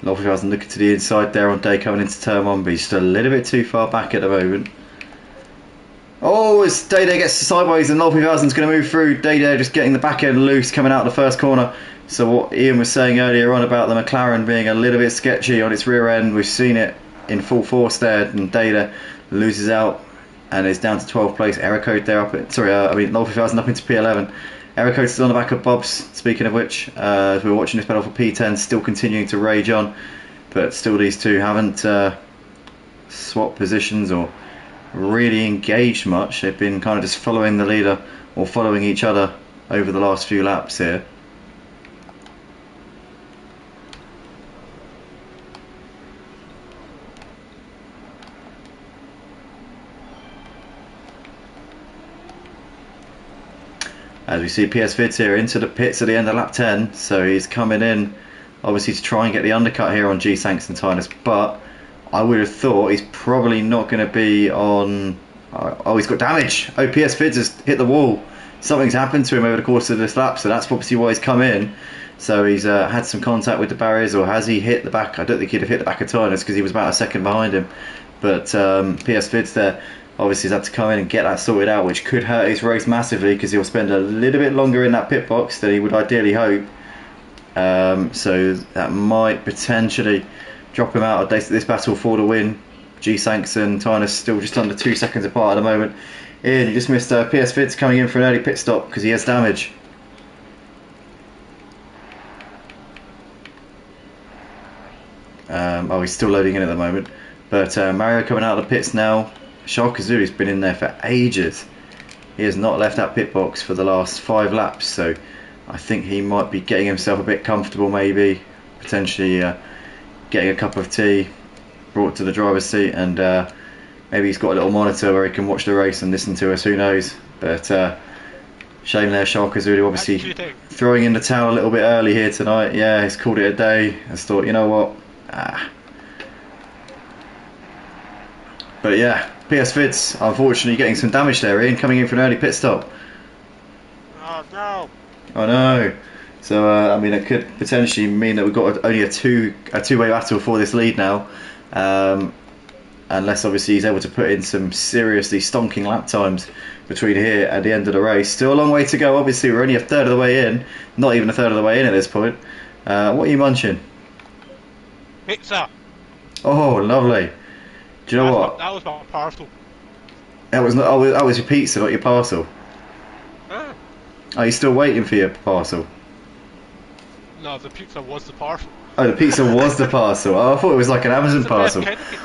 S1: Low 3000 looking to the inside there on Day coming into turn 1, but he's just a little bit too far back at the moment. Oh, as Day gets sideways and Low 3000's going to move through. Day just getting the back end loose coming out of the first corner. So what Ian was saying earlier on about the McLaren being a little bit sketchy on its rear end, we've seen it in full force there, and Day loses out and is down to 12th place. Error code there up at, Low 3000 up into P11. Error code still on the back of Bob's, speaking of which, as we're watching this battle for P10, still continuing to rage on, but still these two haven't swapped positions or really engaged much. They've been kind of just following the leader or following each other over the last few laps here. As we see PS Vids here into the pits at the end of lap 10, so he's coming in obviously to try and get the undercut here on G-Sanks and Tynus, but I would have thought he's probably not going to be on... Oh, he's got damage! Oh, PS Vids has hit the wall. Something's happened to him over the course of this lap, so that's obviously why he's come in. So he's had some contact with the barriers, or has he hit the back? I don't think he'd have hit the back of Tynus because he was about a second behind him. But PS Vids there obviously has had to come in and get that sorted out, which could hurt his race massively because he'll spend a little bit longer in that pit box than he would ideally hope. So that might potentially drop him out of this battle for the win. G-Sanks and Tynus still just under 2 seconds apart at the moment. Ian, you just missed PS Vids coming in for an early pit stop because he has damage. Oh, he's still loading in at the moment. But Mario coming out of the pits now. Sharkazu's been in there for ages. He has not left that pit box for the last 5 laps, so I think he might be getting himself a bit comfortable, maybe potentially getting a cup of tea brought to the driver's seat and Maybe he's got a little monitor where he can watch the race and listen to us. Who knows? But shame there, Sharkazulu obviously throwing in the towel a little bit early here tonight. Yeah, he's called it a day. I just thought, you know what? But yeah, PS Vids unfortunately getting some damage there. Ian coming in for an early pit stop.
S2: Oh no!
S1: I know. So I mean, it could potentially mean that we've got only a two-way battle for this lead now. Unless obviously he's able to put in some seriously stonking lap times between here and the end of the race. Still a long way to go, obviously we're only a third of the way in, not even a third of the way in at this point. What are you munching?
S2: Pizza!
S1: Oh, lovely. Do you know what?
S2: That was my parcel.
S1: That was your pizza, not your parcel.
S2: Ah.
S1: Are you still waiting for your parcel?
S2: No, the pizza was the parcel.
S1: Oh, the pizza was the parcel. Oh, I thought it was like an Amazon parcel.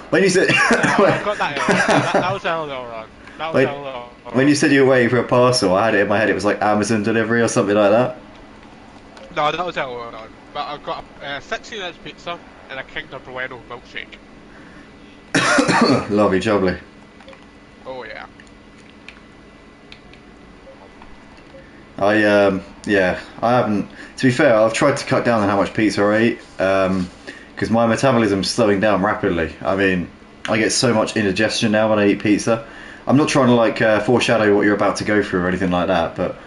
S1: When you said
S2: I got that was a little wrong.
S1: When you said you were waiting for a parcel, I had it in my head. It was like Amazon delivery or something like that.
S2: No, that was a little wrong. But I've got a 16-inch pizza and a Kinder Bueno milkshake.
S1: Lovely jubbly.
S2: Oh yeah.
S1: I haven't. To be fair, I've tried to cut down on how much pizza I eat because my metabolism's slowing down rapidly. I mean, I get so much indigestion now when I eat pizza. I'm not trying to like foreshadow what you're about to go through or anything like that, but.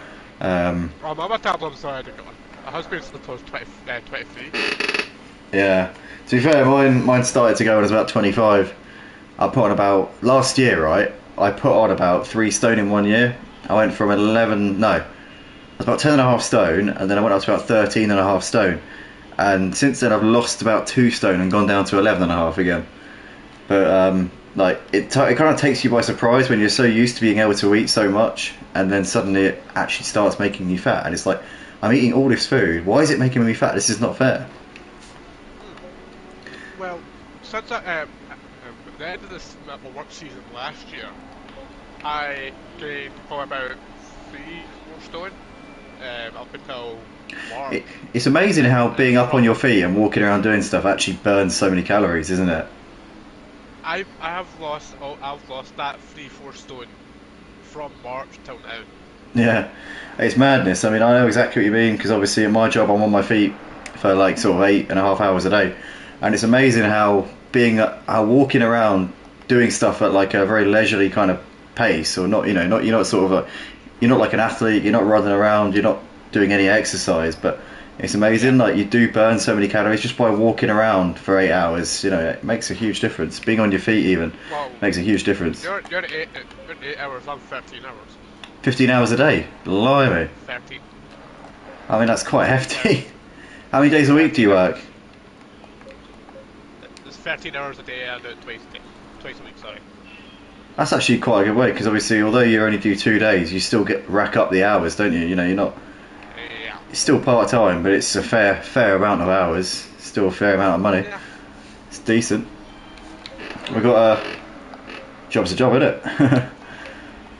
S2: Oh, my metabolism's already gone. My husband's supposed 23.
S1: Yeah. To be fair, mine started to go when I was about 25. I put on about last year, right? I put on about 3 stone in 1 year. I went from 11. No. I was about 10.5 stone, and then I went up to about 13.5 stone. And since then, I've lost about 2 stone and gone down to 11.5 again. But like it kind of takes you by surprise when you're so used to being able to eat so much, and then suddenly it actually starts making you fat. And it's like, I'm eating all this food. Why is it making me fat? This is not fair.
S2: Well, since at the end of this work season last year, I gained probably about 3-4 stone. Up until March.
S1: It's amazing how being up on your feet and walking around doing stuff actually burns so many calories, isn't it?
S2: I've lost that 3-4 stone from March till now.
S1: Yeah, it's madness. I mean, I know exactly what you mean because obviously at my job I'm on my feet for like sort of 8.5 hours a day, and it's amazing how walking around doing stuff at like a very leisurely kind of pace, or not, you're not sort of you're not like an athlete, you're not running around, you're not doing any exercise, but it's amazing, like you do burn so many calories just by walking around for 8 hours. It makes a huge difference. Being on your feet even makes a huge difference.
S2: You're 8 hours, I'm 13 hours.
S1: 15 hours a day? Blimey.
S2: 13.
S1: I mean, that's quite hefty. How many days a week do you work?
S2: It's 13 hours a day and twice a week, sorry.
S1: That's actually quite a good way, because obviously, although you only do 2 days, you still rack up the hours, don't you? You're not.
S2: Yeah.
S1: It's still part time, but it's a fair amount of hours. Still a fair amount of money.
S2: Yeah.
S1: It's decent. We've got job's a job, isn't it?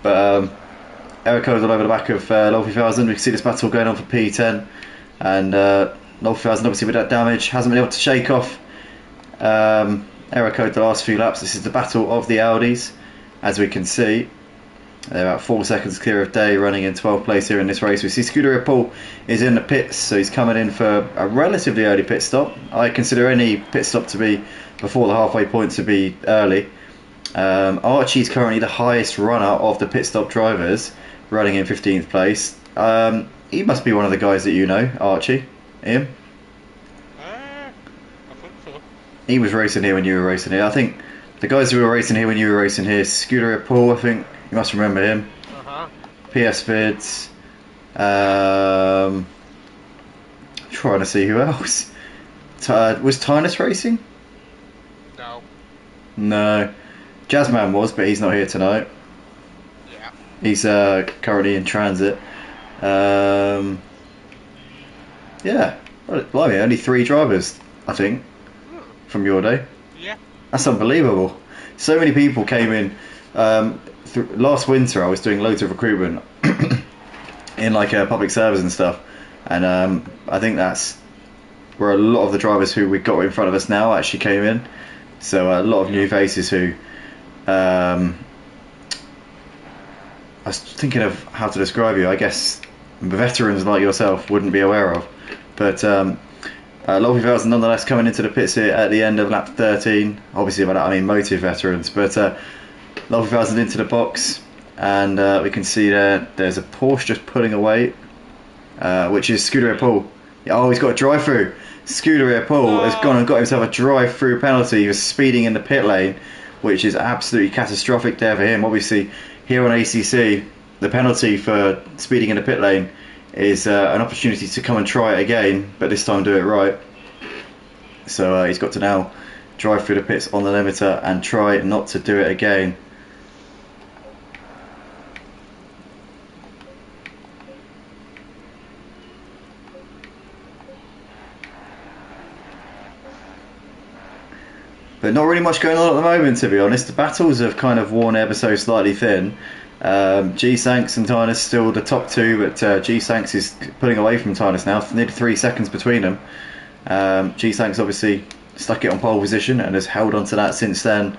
S1: But error code all over the back of Lol5000. We can see this battle going on for P10, and Lol5000 obviously with that damage hasn't been able to shake off error code the last few laps. This is the battle of the Audis. As we can see, they're about 4 seconds clear of Day, running in 12th place here in this race. We see Scooter Paul is in the pits, so he's coming in for a relatively early pit stop. I consider any pit stop to be before the halfway point to be early. Archie's currently the highest runner of the pit stop drivers, running in 15th place. He must be one of the guys that you know, Archie. Ian?
S2: I think so.
S1: He was racing here when you were racing here. I think the guys who were racing here when you were racing here, Scooter Paul, I think you must remember him. PS Vids. Trying to see who else. Was Tynus racing?
S2: No.
S1: No. Jazzman was, but he's not here tonight.
S2: Yeah.
S1: He's currently in transit. Yeah. Well, blimey, only 3 drivers, I think, from your day.
S2: Yeah.
S1: That's unbelievable. So many people came in. Last winter I was doing loads of recruitment in like public service and stuff, and I think that's where a lot of the drivers who we got in front of us now actually came in. So a lot of new faces who I was thinking of how to describe you. I guess veterans like yourself wouldn't be aware of, but Lobby Vales nonetheless coming into the pits here at the end of lap 13. Obviously by that I mean motive veterans, but Lobby Vales into the box, and we can see there's a Porsche just pulling away, which is Scuderia Paul. Oh, he's got a drive-through. Scuderia Paul has gone and got himself a drive-through penalty. He was speeding in the pit lane, which is absolutely catastrophic there for him. Obviously, here on ACC, the penalty for speeding in the pit lane is an opportunity to come and try it again, but this time do it right. So he's got to now drive through the pits on the limiter and try not to do it again. But not really much going on at the moment, to be honest. The battles have kind of worn ever so slightly thin. G-Sanks and Tynus still the top two, but G-Sanks is pulling away from Tynus now, nearly 3 seconds between them. G-Sanks obviously stuck it on pole position and has held on to that since then.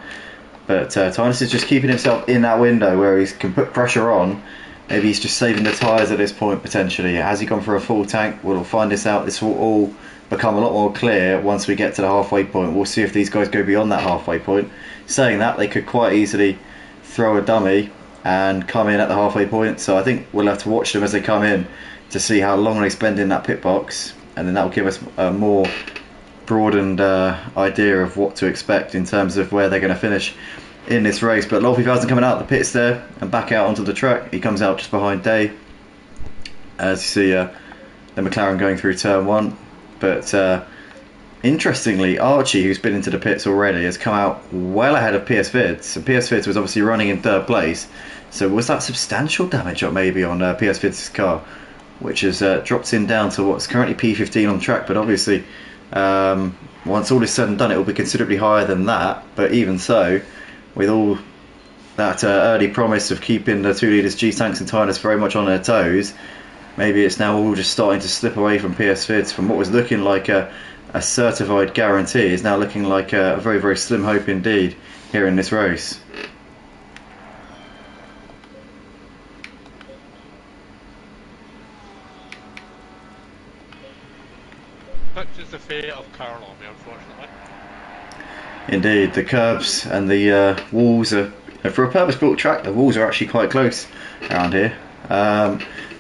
S1: But Tynus is just keeping himself in that window where he can put pressure on. Maybe he's just saving the tyres at this point, potentially. Has he gone for a full tank? We'll find this out. This will all become a lot more clear once we get to the halfway point. We'll see if these guys go beyond that halfway point. Saying that, they could quite easily throw a dummy and come in at the halfway point. So I think we'll have to watch them as they come in to see how long they spend in that pit box. And then that will give us a more broadened idea of what to expect in terms of where they're going to finish in this race. But Lolfi Thousand coming out of the pits there and back out onto the track. He comes out just behind Day. As you see the McLaren going through turn 1. But interestingly, Archie, who's been into the pits already, has come out well ahead of PS Vids. So PS Vids was obviously running in 3rd place. So was that substantial damage up maybe on PS Vids' car, which has dropped him down to what's currently P15 on track. But obviously, once all is said and done, it will be considerably higher than that. But even so, with all that early promise of keeping the 2 leaders G-Tanks and Tynus very much on their toes, maybe it's now all just starting to slip away from PS Vids. From what was looking like a certified guarantee is now looking like a very, very slim hope indeed here in this race.
S2: Such is the fate of Kyalami, unfortunately.
S1: Indeed, the curbs and the walls are, for a purpose-built track, the walls are actually quite close around here.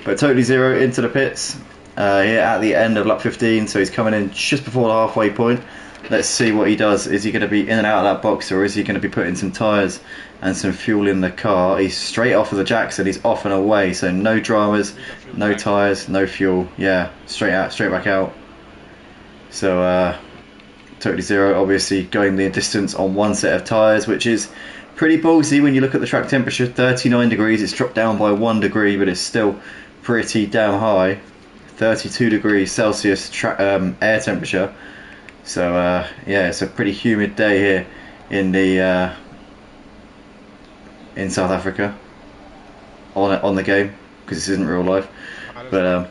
S1: But Totally Zero into the pits here at the end of lap 15, so he's coming in just before the halfway point. Let's see what he does. Is he going to be in and out of that box, or is he going to be putting some tyres and some fuel in the car? He's straight off of the Jackson, he's off and away, so no dramas, no tyres, no fuel. Yeah, straight back out. So Totally Zero obviously going the distance on one set of tyres, which is pretty ballsy when you look at the track temperature. 39 degrees, it's dropped down by 1 degree, but it's still pretty damn high. 32 degrees Celsius air temperature. So yeah, it's a pretty humid day here in the in South Africa on the game, because this isn't real life. But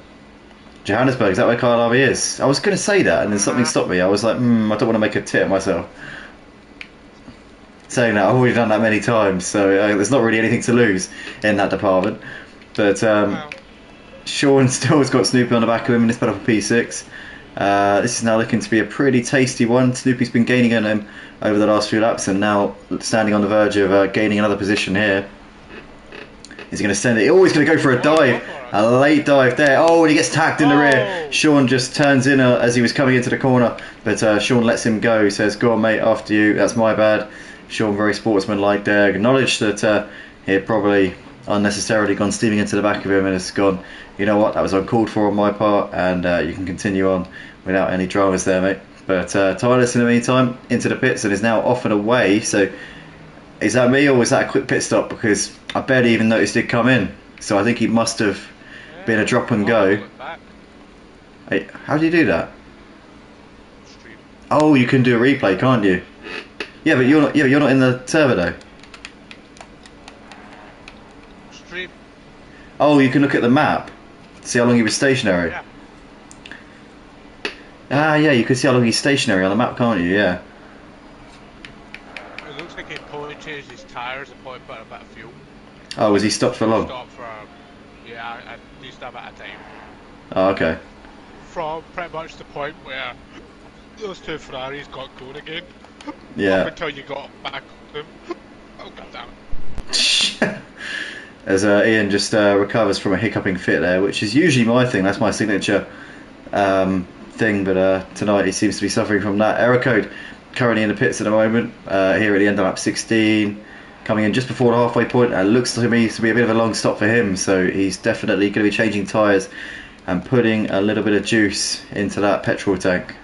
S1: Johannesburg, is that where Kyalami is? I was going to say that, and then something stopped me. I was like, I don't want to make a tit of myself saying that. I've already done that many times, so there's not really anything to lose in that department. But Sean still has got Snoopy on the back of him, and it's put up a P6. This is now looking to be a pretty tasty one. Snoopy's been gaining on him over the last few laps, and now standing on the verge of gaining another position here. He's going to send it. Oh, he's going to go for a dive. A late dive there. Oh, and he gets tagged in the rear. Sean just turns in as he was coming into the corner, but Sean lets him go. He says, "Go on, mate, after you. That's my bad." Sean, very sportsmanlike there. Acknowledged that he had probably unnecessarily gone steaming into the back of him, and has gone, you know what, that was uncalled for on my part, and you can continue on without any dramas there, mate. But Tyler's in the meantime into the pits and is now off and away. So is that me, or was that a quick pit stop? Because I barely even noticed it come in. So I think he must have been a drop and go. Hey, how do you do that? Oh, you can do a replay, can't you? Yeah, but you're not. Yeah, but you're not in the server though.
S2: Stream.
S1: Oh, you can look at the map. See how long he was stationary.
S2: Yeah.
S1: Ah, yeah, you can see how long he's stationary on the map, can't you? Yeah.
S2: looks like he probably changed his tyres and probably put a bit of fuel.
S1: Oh, was he stopped for long?
S2: Stopped for, yeah, at least a bit of time.
S1: Oh, okay.
S2: From pretty much the point where those two Ferraris got going again.
S1: Yeah.
S2: Up until you got back on them. Oh, goddammit.
S1: As Ian just recovers from a hiccuping fit there, which is usually my thing. That's my signature thing, but tonight he seems to be suffering from that. Error code currently in the pits at the moment, here at the end of lap 16, coming in just before the halfway point. Looks to me to be a bit of a long stop for him, so he's definitely going to be changing tyres and putting a little bit of juice into that petrol tank.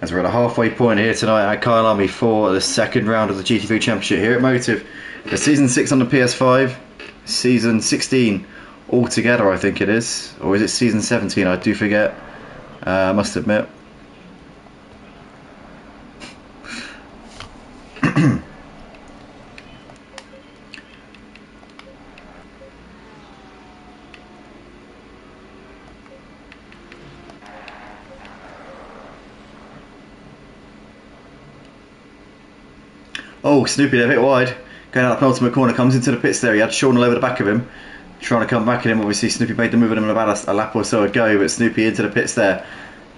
S1: As we're at a halfway point here tonight at Kyalami for the second round of the GT3 Championship here at Motive. The Season 6 on the PS5, Season 16 altogether I think it is, or is it Season 17? I do forget, I must admit. Oh, Snoopy a bit wide, going out the penultimate corner, comes into the pits there. He had Sean all over the back of him, trying to come back at him. Obviously Snoopy made the move at him about a lap or so ago, but Snoopy into the pits there.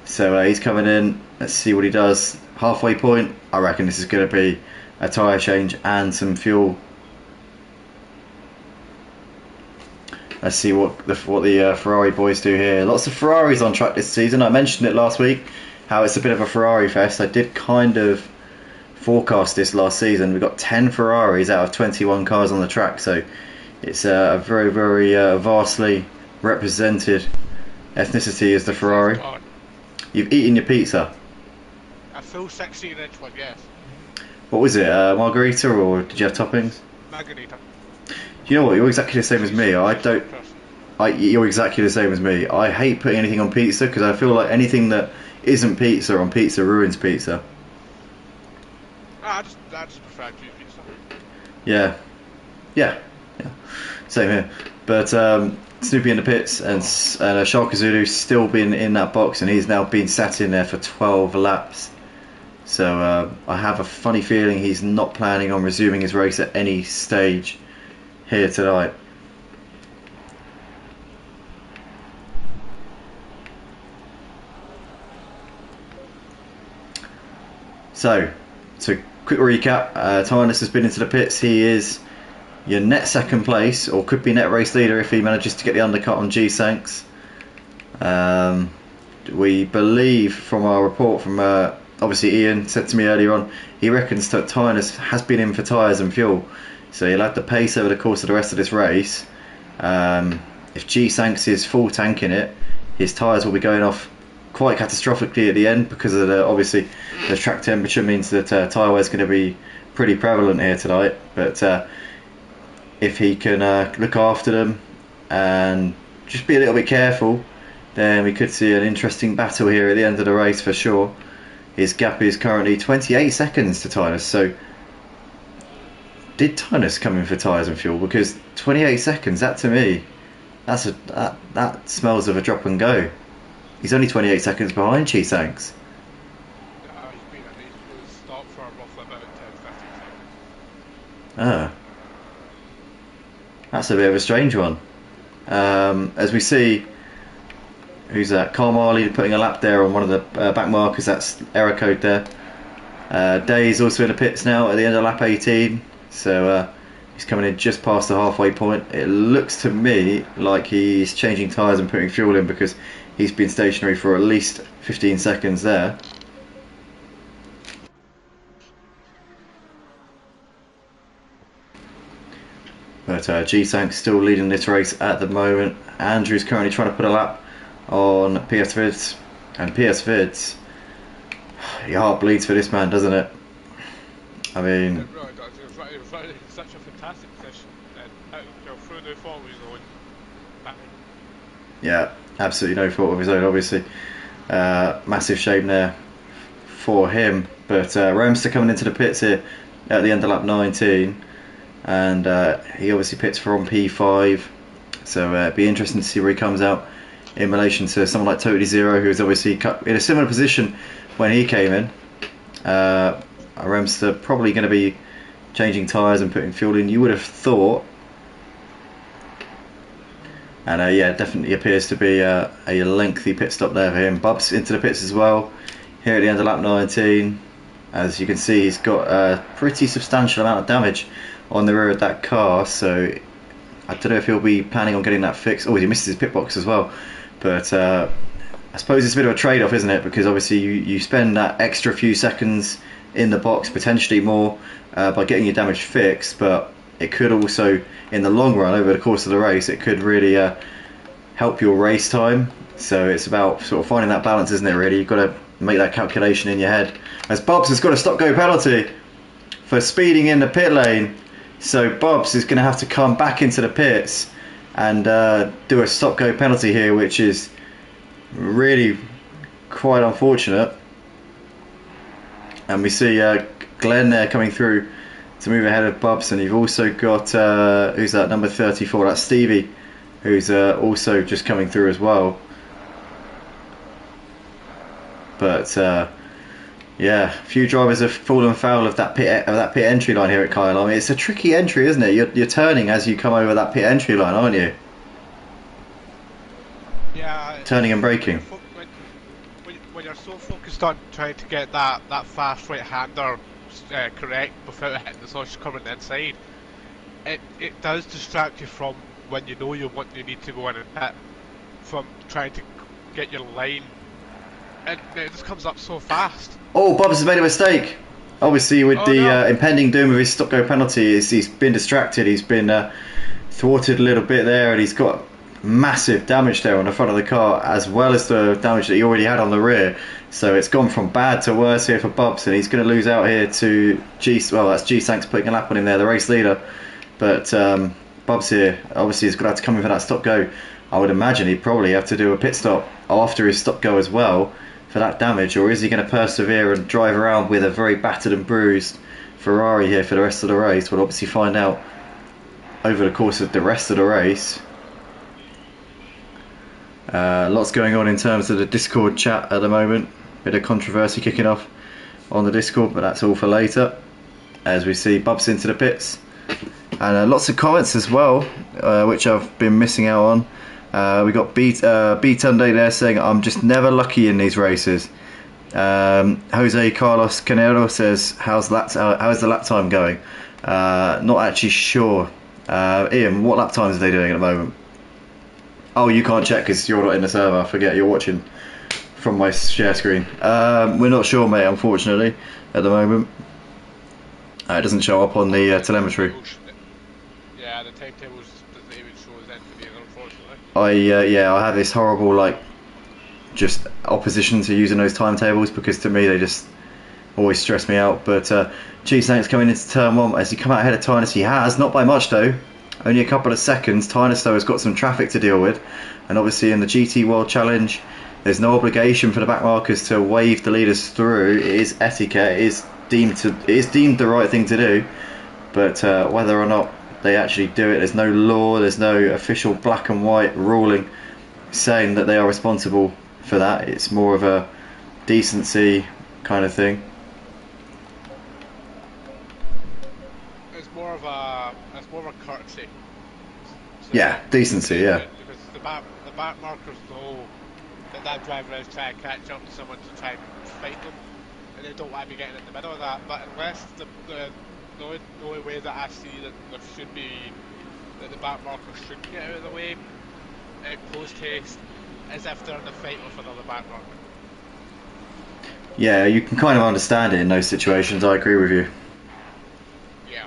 S1: So he's coming in, let's see what he does. Halfway point, I reckon this is going to be a tyre change and some fuel. Let's see what the Ferrari boys do here. Lots of Ferraris on track this season. I mentioned it last week, how it's a bit of a Ferrari fest. I did kind of forecast this last season. We've got 10 Ferraris out of 21 cars on the track, so it's a very, very vastly represented ethnicity is the Ferrari. You've eaten your pizza.
S2: A full 16-inch one, yes.
S1: What was it, margarita, or did you have toppings?
S2: Margarita.
S1: You know what, you're exactly the same as me. You're exactly the same as me. I hate putting anything on pizza because I feel like anything that isn't pizza on pizza ruins pizza.
S2: I just prefer cheese pizza.
S1: Yeah. Same here. But Snoopy in the pits and Sharka Zulu's still been in that box, and he's now been sat in there for 12 laps. So I have a funny feeling he's not planning on resuming his race at any stage here tonight. So, to quick recap, Tynus has been into the pits. He is your net second place, or could be net race leader if he manages to get the undercut on G-Sanks. We believe from our report from obviously Ian said to me earlier on, he reckons that Tynus has been in for tyres and fuel, so he'll have the pace over the course of the rest of this race. If G-Sanks is full tanking it, his tyres will be going off quite catastrophically at the end, because of obviously the track temperature means that tyre wear is going to be pretty prevalent here tonight. But if he can look after them and just be a little bit careful, then we could see an interesting battle here at the end of the race for sure. His gap is currently 28 seconds to Tynus. So did Tynus come in for tyres and fuel? Because 28 seconds, that to me, that smells of a drop and go. He's only 28 seconds behind G-Sanks.
S2: He's been at least stopped for roughly about 10-15 seconds.
S1: Ah. That's a bit of a strange one. As we see, who's that? Carmali putting a lap there on one of the back markers. That's error code there. Day's also in the pits now at the end of lap 18. So he's coming in just past the halfway point. It looks to me like he's changing tyres and putting fuel in, because he's been stationary for at least 15 seconds there. But G-Tank's still leading this race at the moment. Andrew's currently trying to put a lap on PS Vids. And PS Vids, your heart bleeds for this man, doesn't it? I mean...
S2: It really does. It was in such a fantastic position. And through the fault of his own.
S1: Yeah, absolutely no fault of his own, obviously. Massive shame there for him. But Ramster coming into the pits here at the end of lap 19. And he obviously pits from P5, so it'd be interesting to see where he comes out in relation to someone like Totally Zero, who was obviously in a similar position when he came in. Remster probably going to be changing tyres and putting fuel in, you would have thought. And yeah, definitely appears to be a lengthy pit stop there for him. Bubs into the pits as well here at the end of lap 19. As you can see, he's got a pretty substantial amount of damage on the rear of that car, so I don't know if he'll be planning on getting that fixed. Oh, he misses his pit box as well. But I suppose it's a bit of a trade-off, isn't it? Because obviously you spend that extra few seconds in the box, potentially more, by getting your damage fixed, but it could also, in the long run, over the course of the race, it could really help your race time. So it's about sort of finding that balance, isn't it, really? You've got to make that calculation in your head. As Bobs has got a stop-go penalty for speeding in the pit lane. So Bobs is going to have to come back into the pits and do a stop-go penalty here, which is really quite unfortunate. And we see Glenn there coming through to move ahead of Bubs, and you've also got who's that, number 34, that's Stevie, who's also just coming through as well. But yeah, a few drivers have fallen foul of that pit entry line here at Kyalami. It's a tricky entry, isn't it? You're turning as you come over that pit entry line, aren't you?
S2: Yeah.
S1: Turning and braking.
S2: When you're so focused on trying to get that fast right-hander correct without hitting the sausage curve on the inside, it does distract you from when you know you need to go in and hit, from trying to get your line, and it just comes up so fast.
S1: Oh, Bubs has made a mistake. Obviously, with the impending doom of his stop-go penalty, he's been distracted. He's been thwarted a little bit there, and he's got massive damage there on the front of the car, as well as the damage that he already had on the rear. So it's gone from bad to worse here for Bubs, and he's going to lose out here to that's G-Sanks putting a lap on him there, the race leader. But Bubs here obviously is going to have to come in for that stop-go. I would imagine he'd probably have to do a pit stop after his stop-go as well for that damage, or is he going to persevere and drive around with a very battered and bruised Ferrari here for the rest of the race? We'll obviously find out over the course of the rest of the race. Lots going on in terms of the Discord chat at the moment. Bit of controversy kicking off on the Discord, but that's all for later. As we see Bubs into the pits, and lots of comments as well, which I've been missing out on. We got B Tunde there saying, "I'm just never lucky in these races." Jose Carlos Canero says, how's the lap time going? Not actually sure. Ian, what lap times are they doing at the moment? Oh, you can't check because you're not in the server. I forget, you're watching from my share screen. We're not sure, mate, unfortunately, at the moment. It doesn't show up on the telemetry.
S2: Yeah, the timetables doesn't even show us anything, unfortunately.
S1: I have this horrible, just opposition to using those timetables, because to me they just always stress me out. But G-Sank's coming into turn 1. As he come out ahead of Tynus, he has, not by much though. Only a couple of seconds. Tynus though has got some traffic to deal with, and obviously in the GT World Challenge there's no obligation for the backmarkers to wave the leaders through. It is etiquette. It is deemed the right thing to do, but whether or not they actually do it, there's no law, there's no official black and white ruling saying that they are responsible for that. It's more of a decency kind of thing.
S2: It's more of a courtesy. So
S1: yeah, decency. Yeah.
S2: Because the back markers know that driver is trying to catch up to someone to try and fight them, and they don't want to be getting in the middle of that. But unless the only way that I see that there should be, that the back marker should get out of the way post haste, is if they're in a fight with another back marker.
S1: Yeah, you can kind of understand it in those situations. I agree with you.
S2: Yeah.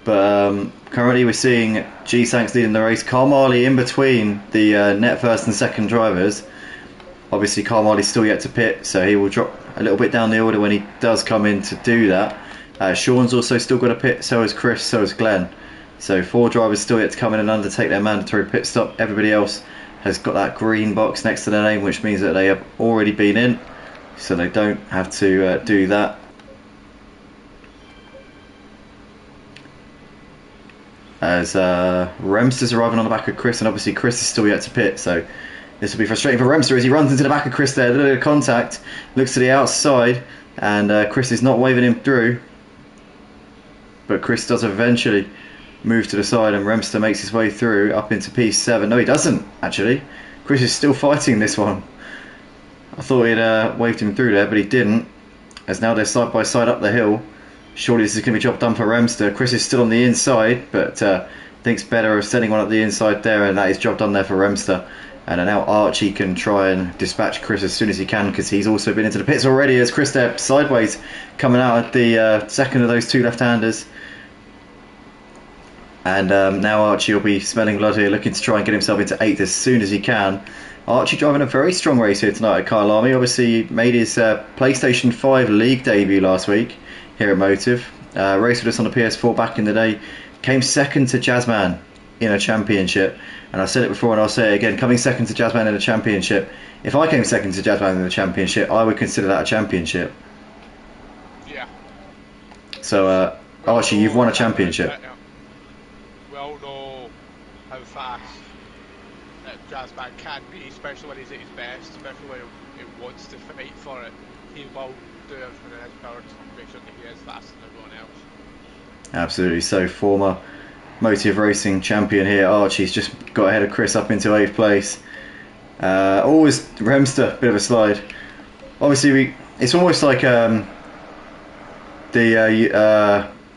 S1: But currently we're seeing G-Sanks leading the race. Carl Marley in between the net first and second drivers. Obviously Carl Marley's still yet to pit, so he will drop a little bit down the order when he does come in to do that. Sean's also still got a pit, so has Chris, so has Glenn. So 4 drivers still yet to come in and undertake their mandatory pit stop. Everybody else has got that green box next to their name, which means that they have already been in, so they don't have to do that. as Remster's arriving on the back of Chris, and obviously Chris is still yet to pit, so this will be frustrating for Remster as he runs into the back of Chris there. A little bit of contact, looks to the outside, and Chris is not waving him through, but Chris does eventually move to the side, and Remster makes his way through up into P7. No, he doesn't actually. Chris is still fighting this one. I thought he'd waved him through there, but he didn't, as now they're side by side up the hill. Surely this is going to be job done for Remster. Chris is still on the inside, but thinks better of sending one up the inside there, and that is job done there for Remster. And now Archie can try and dispatch Chris as soon as he can, because he's also been into the pits already, as Chris there sideways coming out at the second of those two left-handers. And now Archie will be smelling blood here, looking to try and get himself into 8th as soon as he can. Archie driving a very strong race here tonight at Kyalami. Obviously made his PlayStation 5 League debut last week here at Motive. Raced with us on the PS4 back in the day. Came second to Jazzman in a championship. And I've said it before and I'll say it again, coming second to Jazzman in a championship. If I came second to Jazzman in a championship, I would consider that a championship.
S2: Yeah.
S1: So, Archie, you've won a championship.
S2: We all know how fast Jazzman can be, especially when he's at his best, especially when he wants to fight for it. He will do everything in his power to make sure that he is faster than everyone else. Absolutely.
S1: So, former Motive Racing champion here, Archie's just got ahead of Chris up into 8th place. Always Remster, bit of a slide. Obviously, it's almost like the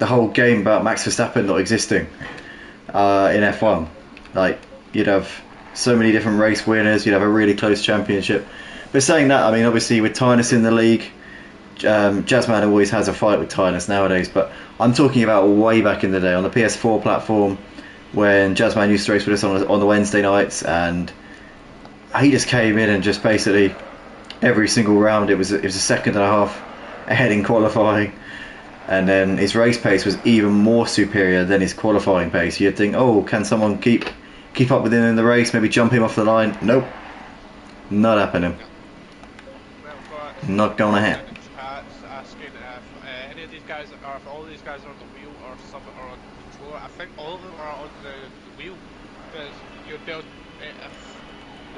S1: whole game about Max Verstappen not existing in F1. Like, you'd have so many different race winners, you'd have a really close championship. But saying that, I mean, obviously with Tynus in the league, Jazzman always has a fight with Tynus nowadays, but I'm talking about way back in the day on the PS4 platform when Jazzman used to race with us on the Wednesday nights, and he just came in and just basically every single round it was a second and a half ahead in qualifying, and then his race pace was even more superior than his qualifying pace. You'd think, oh, can someone keep up with him in the race, maybe jump him off the line? Nope, not happening. Not gonna happen.
S2: Asking if any of these guys, or if all of these guys are on the wheel or some are on the controller. I think all of them are on the wheel, because you'd be able,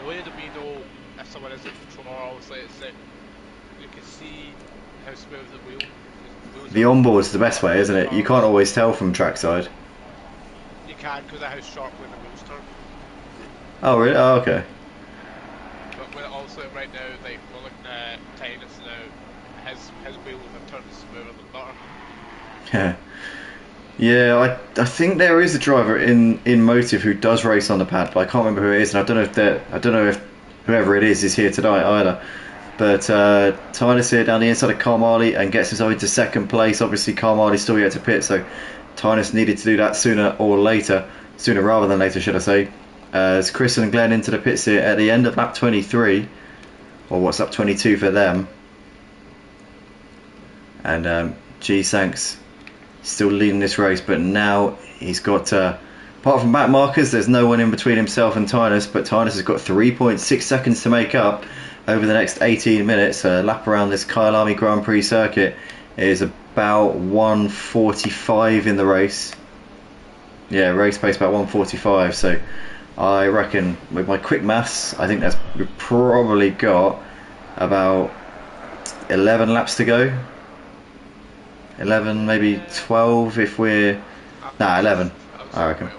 S2: the way that we know if someone is in controller, obviously it's that you can see how smooth the wheel.
S1: The onboard's the best way, isn't it? You can't always tell from trackside.
S2: You can, because of how sharply the wheels turn.
S1: Oh really? Oh, okay.
S2: But we're also right now, like we're looking at Tynus now, his wheels have turned smoother than butter.
S1: Yeah. Yeah, I think there is a driver in Motive who does race on the pad, but I can't remember who it is, and I don't know if whoever it is here tonight either. But Tynus here down the inside of Kyalami and gets himself into 2nd place. Obviously Kyalami's still yet to pit, so Tynus needed to do that sooner rather than later, should I say. As Chris and Glenn into the pits here at the end of lap 23, or what's up 22 for them. And G-Sanks still leading this race, but now he's got, apart from back markers, there's no one in between himself and Tynus, but Tynus has got 3.6 seconds to make up over the next 18 minutes. A lap around this Kyalami Grand Prix circuit is about 1:45 in the race. Yeah, race pace about 1:45, so I reckon with my quick maths, I think we've probably got about 11 laps to go. 11, maybe 12 if we're... Nah, 11, I reckon.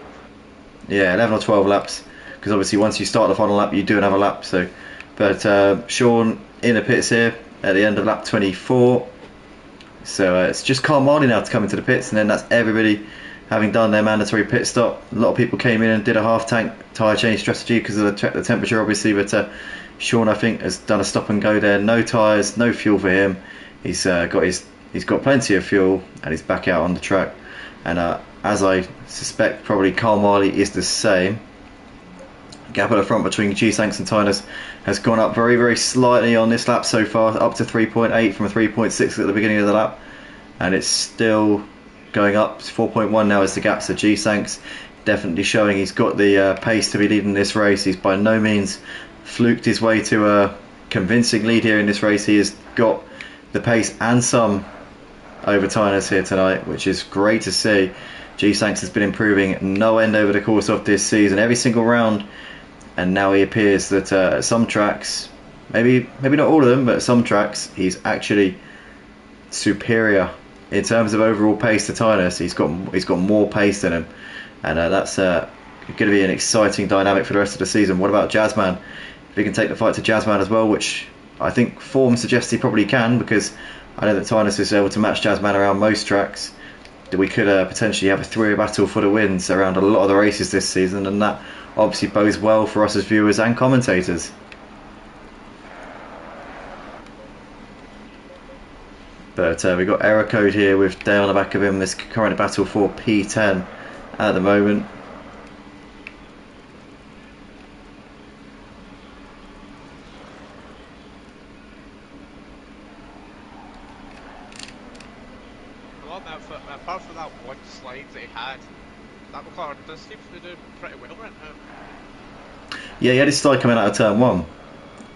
S1: Yeah, 11 or 12 laps, because obviously once you start the final lap, you do another lap. So, but Sean in the pits here at the end of lap 24. So it's just Kyalami now to come into the pits, and then that's everybody having done their mandatory pit stop. A lot of people came in and did a half-tank tyre change strategy because of the temperature, obviously, but Sean, I think, has done a stop and go there. No tyres, no fuel for him. He's got plenty of fuel, and he's back out on the track. And as I suspect, probably Kyalami is the same. Gap at the front between G-Sanks and Tynus has gone up very, very slightly on this lap so far, up to 3.8 from a 3.6 at the beginning of the lap, and it's still going up. It's 4.1 now is the gap, so G-Sanks definitely showing he's got the pace to be leading this race. He's by no means fluked his way to a convincing lead here in this race. He has got the pace and some over Tynus here tonight, which is great to see. G-Sanks has been improving no end over the course of this season, every single round, and now he appears that some tracks, maybe not all of them, but some tracks, he's actually superior in terms of overall pace to Tynus. He's got more pace than him, and that's going to be an exciting dynamic for the rest of the season. What about Jazzman? If he can take the fight to Jazzman as well, which I think form suggests he probably can, because I know that Tynus is able to match Jazzman around most tracks, that we could potentially have a three-way battle for the wins around a lot of the races this season, and that obviously bodes well for us as viewers and commentators. But we've got error code here with Day on the back of him. This current battle for P10 at the moment.
S2: Apart from that one slide that he had, that McLaren does seem to be doing pretty well right now.
S1: Yeah, he had his slide coming out of turn 1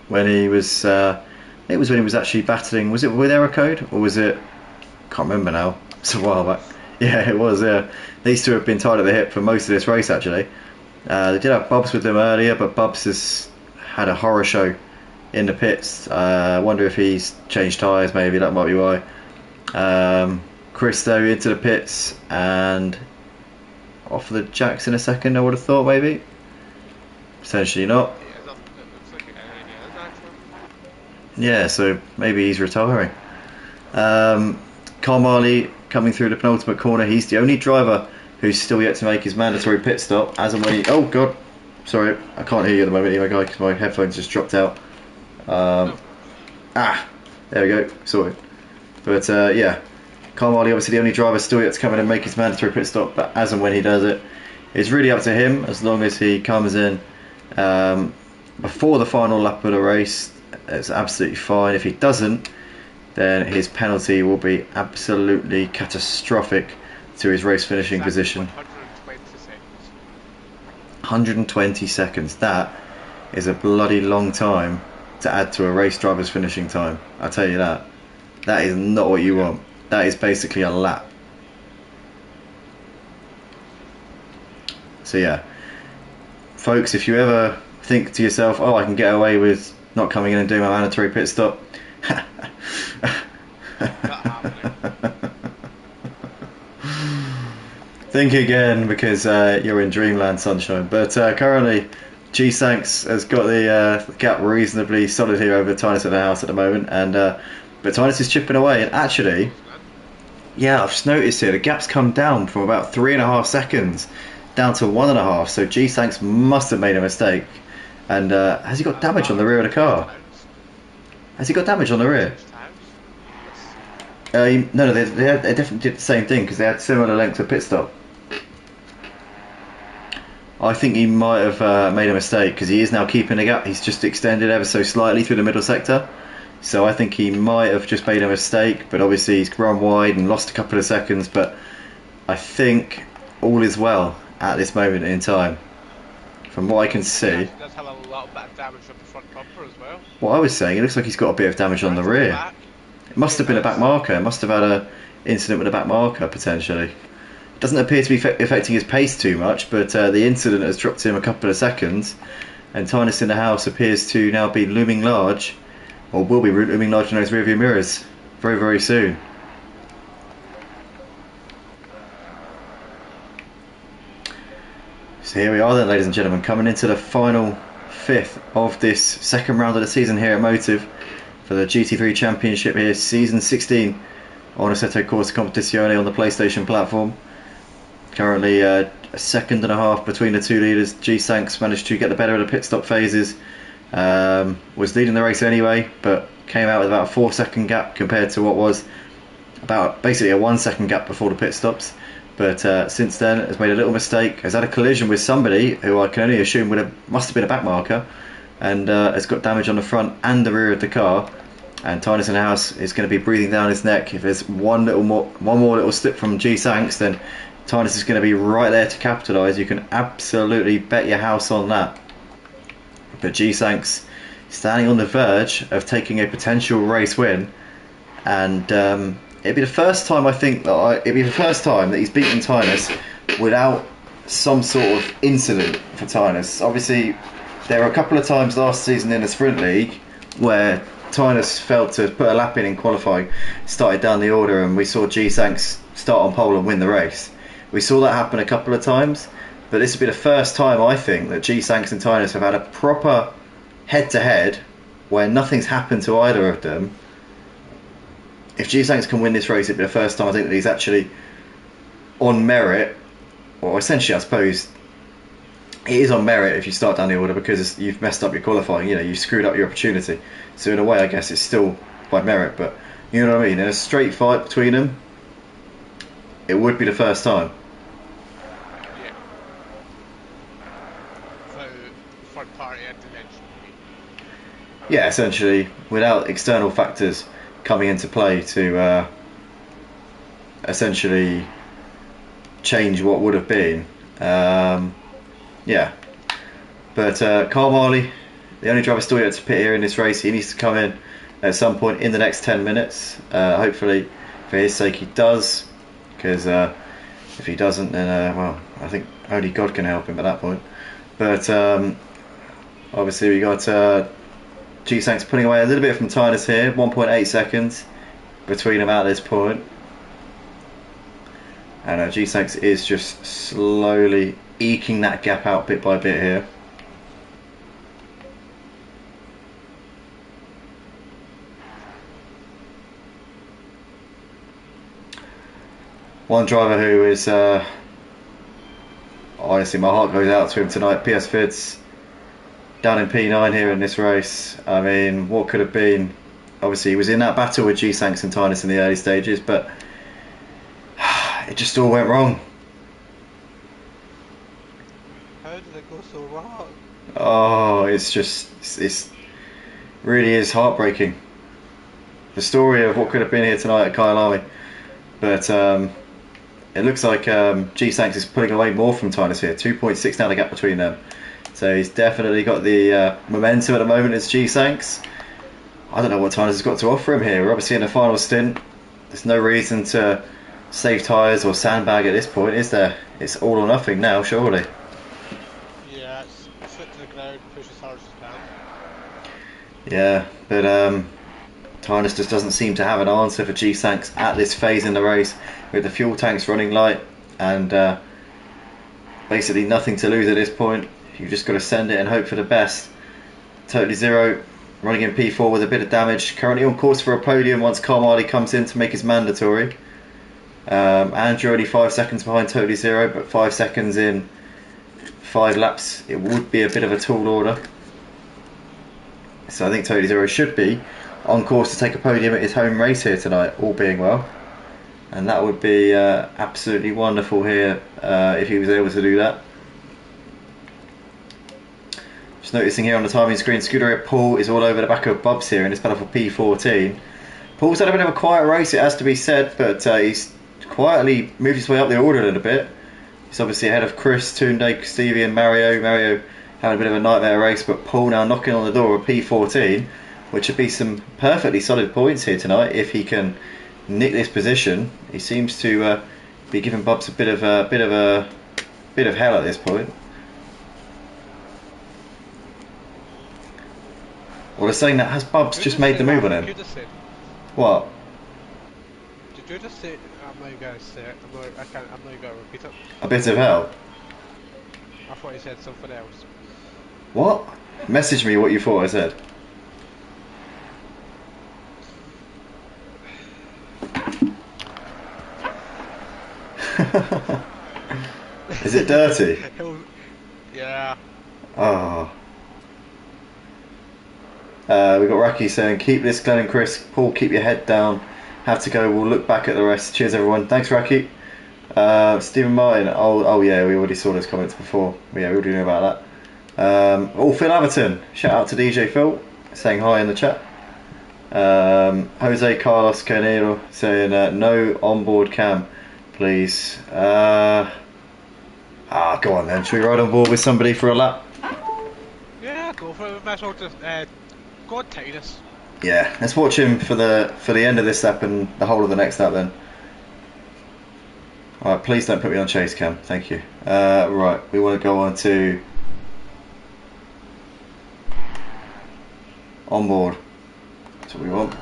S1: when he was. It was when he was actually battling. Was it with error code or was it? Can't remember now. It's a while back. Yeah, it was. Yeah, these two have been tied at the hip for most of this race. Actually, they did have Bubs with them earlier, but Bubs has had a horror show in the pits. I wonder if he's changed tyres. Maybe that might be why. Christo into the pits and off the jacks in a second. I would have thought maybe. Potentially not. Yeah, so maybe he's retiring. Carmali coming through the penultimate corner. He's the only driver who's still yet to make his mandatory pit stop. As and when he... Oh, God. Sorry, I can't hear you at the moment, anyway, guy, because my headphones just dropped out. There we go. Sorted. But, yeah. Carmali, obviously the only driver still yet to come in and make his mandatory pit stop. But as and when he does it, it's really up to him. As long as he comes in before the final lap of the race, it's absolutely fine. If he doesn't, then his penalty will be absolutely catastrophic to his race finishing position. 120 seconds. That is a bloody long time to add to a race driver's finishing time. I tell you that. That is not what you want. That is basically a lap. So yeah, folks, if you ever think to yourself, oh, I can get away with not coming in and doing my mandatory pit stop, think again, because you're in dreamland, sunshine. But currently G-Sanks has got the gap reasonably solid here over Tynus at the house at the moment, and but Tynus is chipping away. And actually, yeah, I've just noticed here the gap's come down from about 3.5 seconds down to 1.5. So G-Sanks must have made a mistake. And has he got damage on the rear of the car? Has he got damage on the rear? No, they definitely did the same thing, because they had similar lengths of pit stop. I think he might have made a mistake, because he is now keeping the gap. He's just extended ever so slightly through the middle sector. So I think he might have just made a mistake, but obviously he's run wide and lost a couple of seconds. But I think all is well at this moment in time. From what I can see,
S2: he does have a lot of damage on the front bumper as well.
S1: What I was saying, it looks like he's got a bit of damage on the rear. It must have been a back marker. It must have had an incident with a back marker potentially. It doesn't appear to be affecting his pace too much, but the incident has dropped him a couple of seconds, and Tynus in the house appears to now be looming large, or will be looming large in those rearview mirrors very, very soon. So here we are then, ladies and gentlemen, coming into the final fifth of this second round of the season here at Motive for the GT3 Championship here, Season 16 on Assetto Corsa Competizione on the PlayStation platform. Currently a second and a half between the two leaders. G-Sanks managed to get the better of the pit stop phases. Was leading the race anyway, but came out with about a 4-second gap compared to what was about basically a 1-second gap before the pit stops. But since then has made a little mistake, has had a collision with somebody who I can only assume must have been a back marker, and has got damage on the front and the rear of the car. And Tynus in the house is going to be breathing down his neck. If there's one more little slip from G-Sanks, then Tynus is going to be right there to capitalise. You can absolutely bet your house on that. But G-Sanks standing on the verge of taking a potential race win, and it'd be the first time I think that it'd be the first time that he's beaten Tynus without some sort of incident for Tynus. Obviously, there were a couple of times last season in the Sprint League where Tynus failed to put a lap in qualifying, started down the order, and we saw G-Sanks start on pole and win the race. We saw that happen a couple of times, but this would be the first time I think that G-Sanks and Tynus have had a proper head-to-head where nothing's happened to either of them. If G-Sanks can win this race, it'd be the first time I think that he's actually on merit, or essentially I suppose it is on merit if you start down the order because you've messed up your qualifying, you've screwed up your opportunity. So in a way I guess it's still by merit, but you know what I mean, in a straight fight between them, it would be the first time.
S2: Yeah. So, third party intervention.
S1: Yeah, essentially, without external factors coming into play to essentially change what would have been. Yeah. But Carl Marley, the only driver still yet to pit here in this race, he needs to come in at some point in the next 10 minutes. Hopefully, for his sake, he does. Because if he doesn't, then, well, I think only God can help him at that point. But obviously, we got G-Sanks putting away a little bit from Tynus here, 1.8 seconds between them at this point. And G-Sanks is just slowly eking that gap out bit by bit here. One driver who is, honestly, my heart goes out to him tonight, PS Fids, down in P9 here in this race. I mean, what could have been? Obviously, he was in that battle with G-Sanks and Tynus in the early stages, but it just all went wrong.
S3: How did it go so wrong?
S1: Oh, it's really is heartbreaking. The story of what could have been here tonight at Kyalami, but it looks like G-Sanks is pulling away more from Tynus here. 2.6 now the gap between them. So he's definitely got the momentum at the moment as G-Sanks. I don't know what Tynus has got to offer him here. We're obviously in the final stint. There's no reason to save tyres or sandbag at this point, is there? It's all or nothing now, surely.
S3: Yeah, it's foot to the ground, push as hard as you can.
S1: Yeah, but Tynus just doesn't seem to have an answer for G-Sanks at this phase in the race, with the fuel tanks running light and basically nothing to lose at this point. You've just got to send it and hope for the best. Totally Zero running in P4 with a bit of damage, currently on course for a podium once Carmody comes in to make his mandatory. Andrew only 5 seconds behind Totally Zero, but 5 seconds in 5 laps, it would be a bit of a tall order. So I think Totally Zero should be on course to take a podium at his home race here tonight, all being well. And that would be absolutely wonderful here if he was able to do that. Just noticing here on the timing screen, Scuderia Paul is all over the back of Bubs here in this battle for P14. Paul's had a bit of a quiet race, it has to be said, but he's quietly moved his way up the order a little bit. He's obviously ahead of Chris, Tunde, Stevie and Mario. Mario having a bit of a nightmare race, but Paul now knocking on the door of P14, which would be some perfectly solid points here tonight if he can nick this position. He seems to be giving Bubs a bit of hell at this point. Well, they're saying that has Bubs just made the move on him. What?
S3: Did you just say? I'm not going to say it. I'm not going to repeat it.
S1: A bit of hell?
S3: I thought you said something else.
S1: What? Message me what you thought I said. Is it dirty?
S3: Yeah.
S1: Oh. We've got Raki saying, keep this Glenn and Chris. Paul, keep your head down. Have to go. We'll look back at the rest. Cheers, everyone. Thanks, Raki. Stephen Martin. Oh, yeah, we already saw those comments before. Yeah, we already knew about that. Phil Averton. Shout out to DJ Phil saying hi in the chat. Jose Carlos Carnero saying, no onboard cam, please. Go on then. Should we ride on board with somebody for a lap?
S3: Yeah, go for it. Might as well just go on Titus.
S1: Yeah, let's watch him for the end of this lap and the whole of the next lap then. Alright, please don't put me on chase cam, thank you. Right, we want to go on to onboard. That's what we want.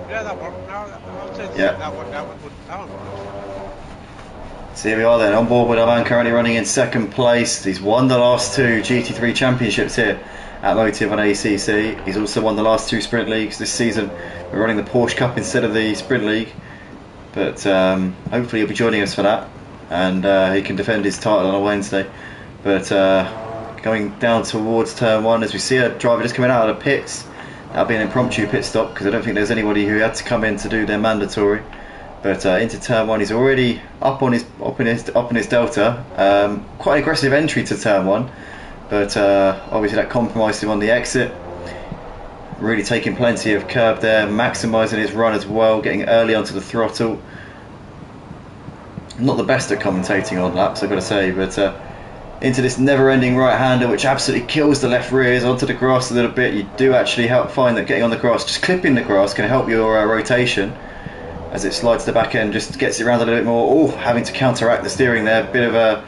S2: Yeah, that worked. No,
S1: Yeah.
S2: that one worked.
S1: So here we are then, on board with our man currently running in second place. He's won the last two GT3 championships here at Motive on ACC. He's also won the last two sprint leagues this season. We're running the Porsche Cup instead of the sprint league, but hopefully he'll be joining us for that, and he can defend his title on a Wednesday. But going down towards turn one, as we see a driver just coming out of the pits. That'll be an impromptu pit stop because I don't think there's anybody who had to come in to do their mandatory. But into turn one, he's already up on his delta. Quite an aggressive entry to turn one, but obviously that compromised him on the exit. Really taking plenty of curb there, maximising his run as well, getting early onto the throttle. Not the best at commentating on laps, I've got to say, but into this never-ending right-hander, which absolutely kills the left rears onto the grass a little bit. You do actually find that getting on the grass, just clipping the grass, can help your rotation. As it slides the back end, just gets it around a little bit more. Oh, having to counteract the steering there. Bit of a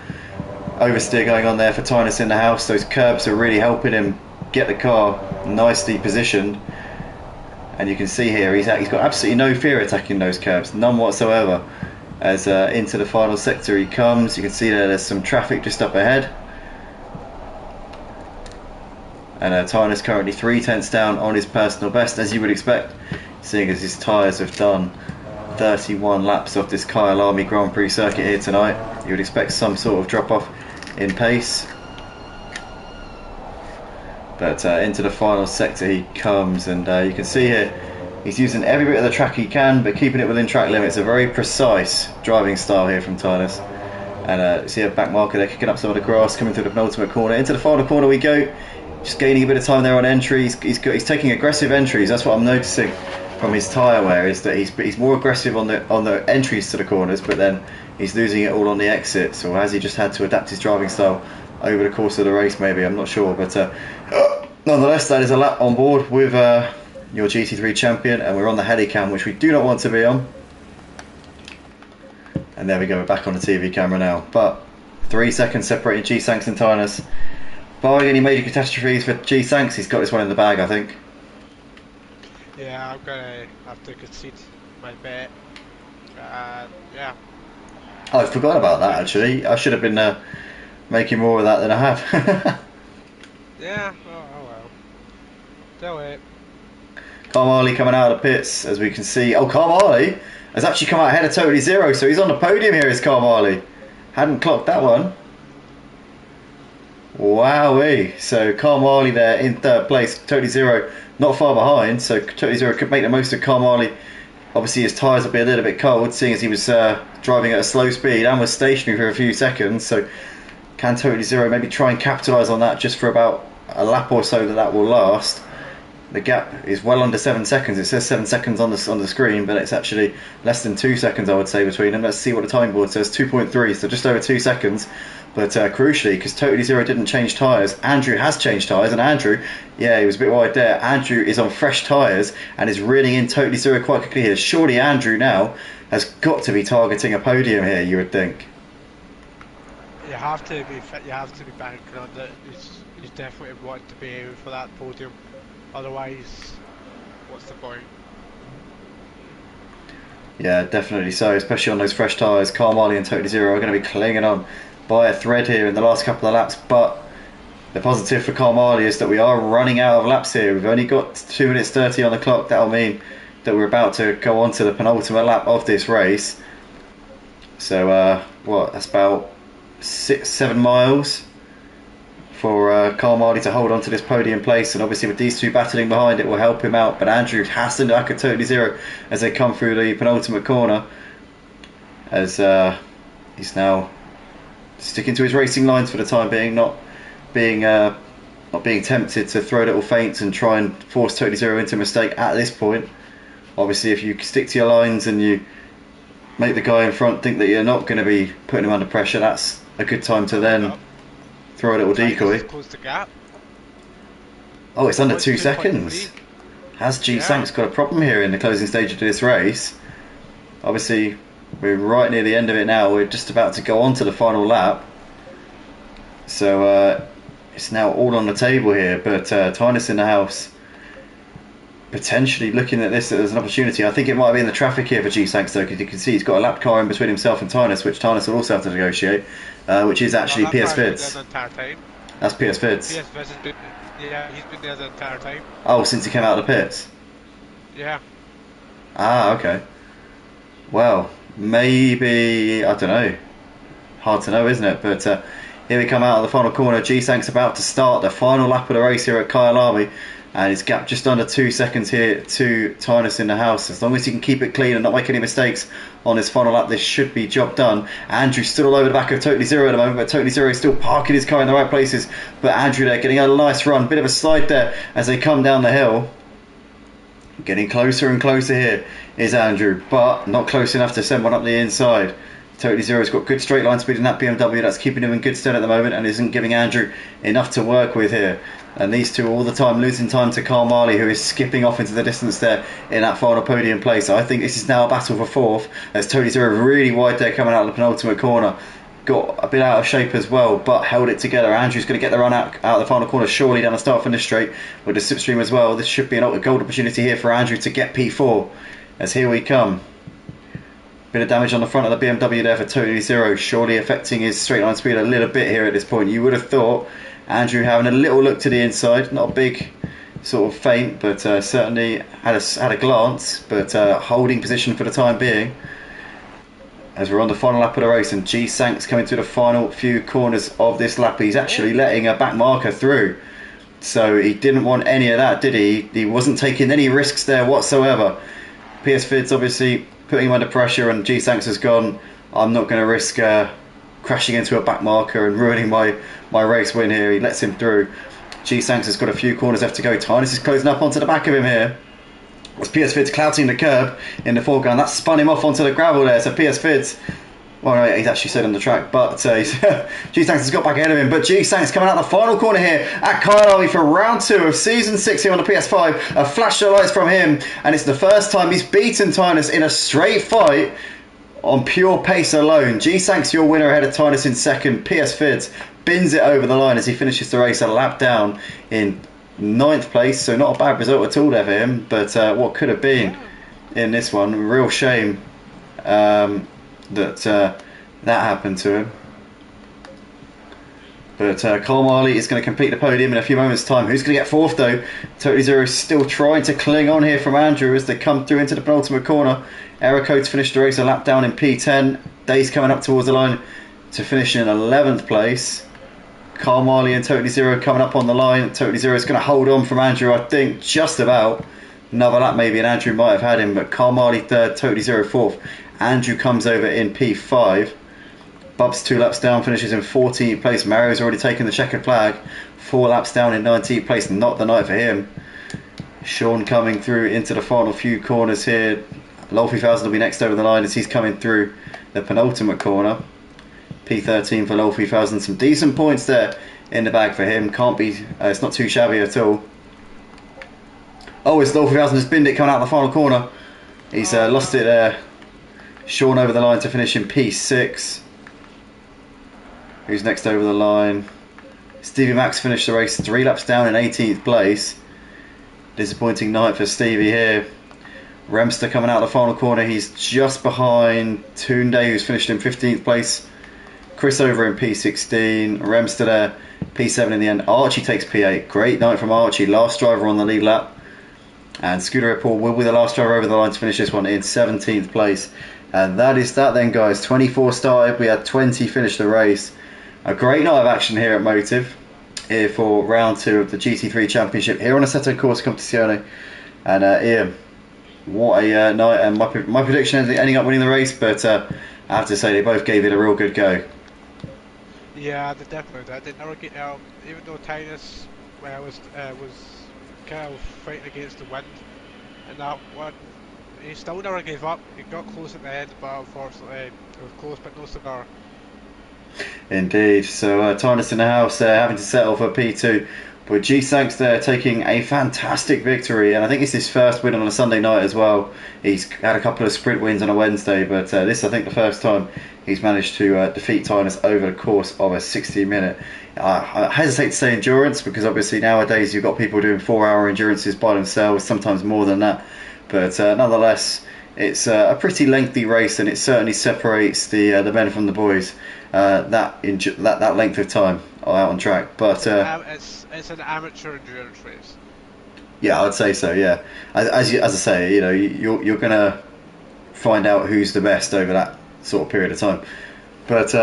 S1: oversteer going on there for Tynus in the house. Those curbs are really helping him get the car nicely positioned. And you can see here, he's got absolutely no fear attacking those curbs, none whatsoever. As into the final sector he comes, you can see there's some traffic just up ahead. And Tynus currently 3/10 down on his personal best, as you would expect, seeing as his tyres have done 31 laps off this Kyalami Grand Prix circuit here tonight. You would expect some sort of drop off in pace. But into the final sector he comes, and you can see here he's using every bit of the track he can, but keeping it within track limits. A very precise driving style here from Tynus. And see a back marker there, kicking up some of the grass, coming through the penultimate corner. Into the final corner we go. Just gaining a bit of time there on entries. He's taking aggressive entries. That's what I'm noticing from his tyre wear, is that he's more aggressive on the entries to the corners, but then he's losing it all on the exits. Or has he just had to adapt his driving style over the course of the race? Maybe, I'm not sure. But nonetheless, that is a lap on board with your GT3 champion, and we're on the helicam, which we do not want to be on. And there we go, we're back on the TV camera now. But 3 seconds separating G-Sanks and Tynus. Barring any major catastrophes for G-Sanks, he's got this one in the bag, I think.
S3: Yeah, I'm gonna have to concede my bet. Yeah.
S1: Oh, I forgot about that actually. I should have been making more of that than I have.
S3: Yeah, oh well. Do it.
S1: Carmali coming out of the pits, as we can see. Oh, Carmali has actually come out ahead of Totally Zero, so he's on the podium here, is Carmali. Hadn't clocked that one. Wowee. So Carmali there in third place, Totally Zero not far behind, so Totally Zero could make the most of Carmali. Obviously his tyres will be a little bit cold, seeing as he was driving at a slow speed and was stationary for a few seconds, so can Totally Zero maybe try and capitalise on that just for about a lap or so that will last. The gap is well under 7 seconds. It says 7 seconds on the screen, but it's actually less than 2 seconds, I would say, between them. Let's see what the time board says. 2.3, so just over 2 seconds. But crucially, because Totally Zero didn't change tyres, Andrew has changed tyres, and Andrew, yeah, he was a bit wide there. Andrew is on fresh tyres and is reeling in Totally Zero quite quickly here. Surely Andrew now has got to be targeting a podium here, you would think.
S3: You have to be fit. You have to be banking on that. He's definitely wanting to be aiming for that podium. Otherwise, what's the point?
S1: Yeah, definitely so, especially on those fresh tyres. Carmali and Totally Zero are going to be clinging on by a thread here in the last couple of laps, but the positive for Carmali is that we are running out of laps here. We've only got 2 minutes 30 on the clock. That'll mean that we're about to go on to the penultimate lap of this race. So that's about 6-7 miles for Carmali to hold on to this podium place, and obviously with these two battling behind, it will help him out. But Andrew has to knock at Totally Zero as they come through the penultimate corner, as he's now sticking to his racing lines for the time being, not being tempted to throw little feints and try and force Totally Zero into a mistake at this point. Obviously, if you stick to your lines and you make the guy in front think that you're not going to be putting him under pressure, that's a good time to then throw a little
S3: Titus
S1: decoy.
S3: has closed the gap.
S1: Oh, it's under
S3: Was
S1: 2
S3: 2.3.
S1: seconds. Has G
S3: Yeah.
S1: Sanks got a problem here in the closing stage of this race? Obviously, we're right near the end of it now. We're just about to go on to the final lap. So it's now all on the table here. But Tynus in the house, potentially looking at this as an opportunity. I think it might be in the traffic here for G Sanks though, because you can see he's got a lap car in between himself and Tynus, which Tynus will also have to negotiate, which is actually PS Vids. That's PS Vids.
S3: PS Vids has been, yeah, he's been there the entire time.
S1: Oh, since he came out of the pits?
S3: Yeah.
S1: Ah, okay. Well, maybe, I don't know. Hard to know, isn't it? But here we come out of the final corner. G-Sank's about to start the final lap of the race here at Kyalami. And it's gapped just under 2 seconds here to Tynus in the house. As long as he can keep it clean and not make any mistakes on his final lap, this should be job done. Andrew's still all over the back of Totally Zero at the moment, but Totally Zero is still parking his car in the right places. But Andrew there getting a nice run, bit of a slide there as they come down the hill. Getting closer and closer here is Andrew, but not close enough to send one up the inside. Totally Zero's got good straight line speed in that BMW. That's keeping him in good stead at the moment and isn't giving Andrew enough to work with here. And these two all the time losing time to Carl Marley, who is skipping off into the distance there in that final podium place. I think this is now a battle for fourth, as Totally Zero really wide there coming out of the penultimate corner. Got a bit out of shape as well, but held it together. Andrew's going to get the run out of the final corner, surely down the start finish straight with the slipstream as well. This should be a gold opportunity here for Andrew to get P4, as here we come. Bit of damage on the front of the BMW there for Totally Zero, surely affecting his straight line speed a little bit here at this point. You would have thought Andrew having a little look to the inside, not a big sort of feint, but certainly had a glance, but holding position for the time being. As we're on the final lap of the race, and G Sank's coming to the final few corners of this lap. He's actually letting a back marker through, so he didn't want any of that, did he? He wasn't taking any risks there whatsoever. PS Vids obviously putting him under pressure, and G Sanks has gone, I'm not going to risk crashing into a back marker and ruining my race win here. He lets him through. G Sanks has got a few corners left to go. Tynus is closing up onto the back of him here. Was PS Vids clouting the curb in the foreground. That spun him off onto the gravel there. So PS Vids, well, no, he's actually stayed on the track, but G-Sanks has got back ahead of him. But G-Sanks coming out the final corner here at Kyalami for round 2 of Season 6 here on the PS5. A flash of lights from him, and it's the first time he's beaten Tynus in a straight fight on pure pace alone. G-Sanks your winner ahead of Tynus in second. PS Vids bins it over the line as he finishes the race a lap down in 9th place, so not a bad result at all there for him, but what could have been in this one, real shame that happened to him. But Carl Marley is going to complete the podium in a few moments time. Who's going to get 4th though? Totally Zero still trying to cling on here from Andrew as they come through into the penultimate corner. Aerocodes finished the race a lap down in P10. Day's coming up towards the line to finish in 11th place. Carl Marley and Totally Zero coming up on the line. Totally Zero is going to hold on from Andrew, I think, just about. Another lap maybe, and Andrew might have had him, but Carl Marley 3rd, Totally Zero 4th. Andrew comes over in P5. Bub's 2 laps down, finishes in 14th place. Mario's already taken the checkered flag. 4 laps down in 19th place, not the night for him. Sean coming through into the final few corners here. Lolfy 1000 will be next over the line as he's coming through the penultimate corner. P13 for Lolfy 1000, some decent points there in the bag for him. Can't be, it's not too shabby at all. Oh, it's Lolfy 1000 has binned it coming out the final corner. He's lost it there. Sean over the line to finish in P6. Who's next over the line? Stevie Max finished the race 3 laps down in 18th place. Disappointing night for Stevie here. Remster coming out the final corner. He's just behind Tunde, who's finished in 15th place. Chris over in P16, Remster there, P7 in the end. Archie takes P8. Great night from Archie, last driver on the lead lap. And Scooter Report will be the last driver over the line to finish this one in 17th place. And that is that then, guys. 24 started, we had 20 finish the race. A great night of action here at Motive, here for round 2 of the GT3 Championship, here on Assetto Corsa Competizione. And Ian, what a night, and my prediction is ending up winning the race, but I have to say they both gave it a real good go.
S3: Yeah, they definitely did. They never get out, even though Tynus was kind of fighting against the wind in that one. He still never gave up. He got close at the end, but unfortunately it was close, but no cigar.
S1: Indeed. So Tynus in the house having to settle for P2. But G-Sanks there taking a fantastic victory, and I think it's his first win on a Sunday night as well. He's had a couple of sprint wins on a Wednesday, but this I think the first time he's managed to defeat Tynus over the course of a 60-minute. I hesitate to say endurance because obviously nowadays you've got people doing 4-hour endurances by themselves, sometimes more than that. But nonetheless, it's a pretty lengthy race, and it certainly separates the men from the boys. That length of time out on track, but
S2: it's an amateur endurance race.
S1: Yeah, I'd say so. Yeah, as I say, you're gonna find out who's the best over that sort of period of time. But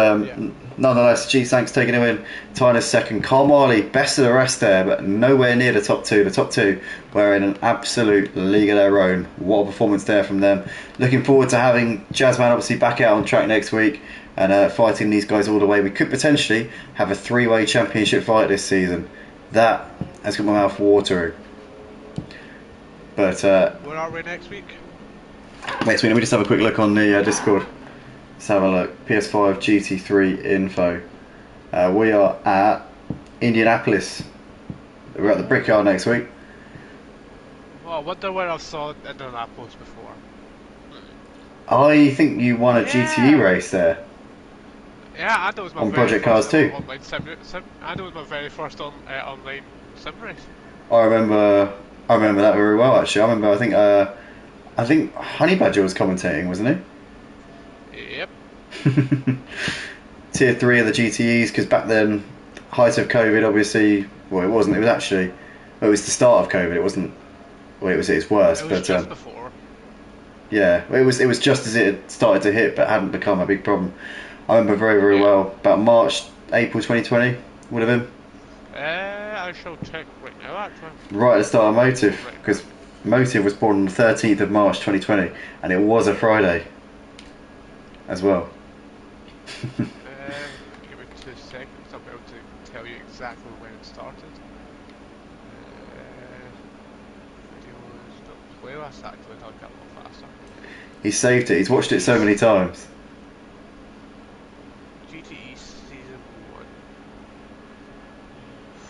S1: nonetheless, G-Sanks taking him in. Tynus second. Kyalami best of the rest there, but nowhere near the top two. The top two were in an absolute league of their own. What a performance there from them. Looking forward to having Jazzman obviously back out on track next week and fighting these guys all the way. We could potentially have a 3-way championship fight this season. That has got my mouth watering. But
S2: where are we next week?
S1: Next week, let me just have a quick look on the Discord. Let's have a look. PS5 GT3 info. We are at Indianapolis. We're at the Brickyard next week.
S2: Oh, I wonder where I saw Indianapolis before.
S1: I think you won a GTE race there.
S2: Yeah, and it was my
S1: on
S2: very
S1: Project Cars
S2: first
S1: 2.
S2: Online and it was my very first online sim race.
S1: I remember that very well actually. I think Honey Badger was commentating, wasn't
S2: he? Yep.
S1: Tier 3 of the GTEs, because back then, height of COVID, obviously, well, it wasn't. It was the start of COVID. It wasn't. Well, it was its worst.
S2: It was
S1: but
S2: just before.
S1: Yeah, it was just as it had started to hit, but hadn't become a big problem. I remember very well. About April 2020 would have been.
S2: I shall check right now, actually.
S1: Right at the start of Motive, because Motive was born on the 13th of March 2020, and it was a Friday as well.
S2: Give me 2 seconds, I'll be able to tell you exactly when it started. Videos don't play us actually, I'll get a little faster.
S1: He saved it, he's watched it so many times.
S2: GTE Season 1.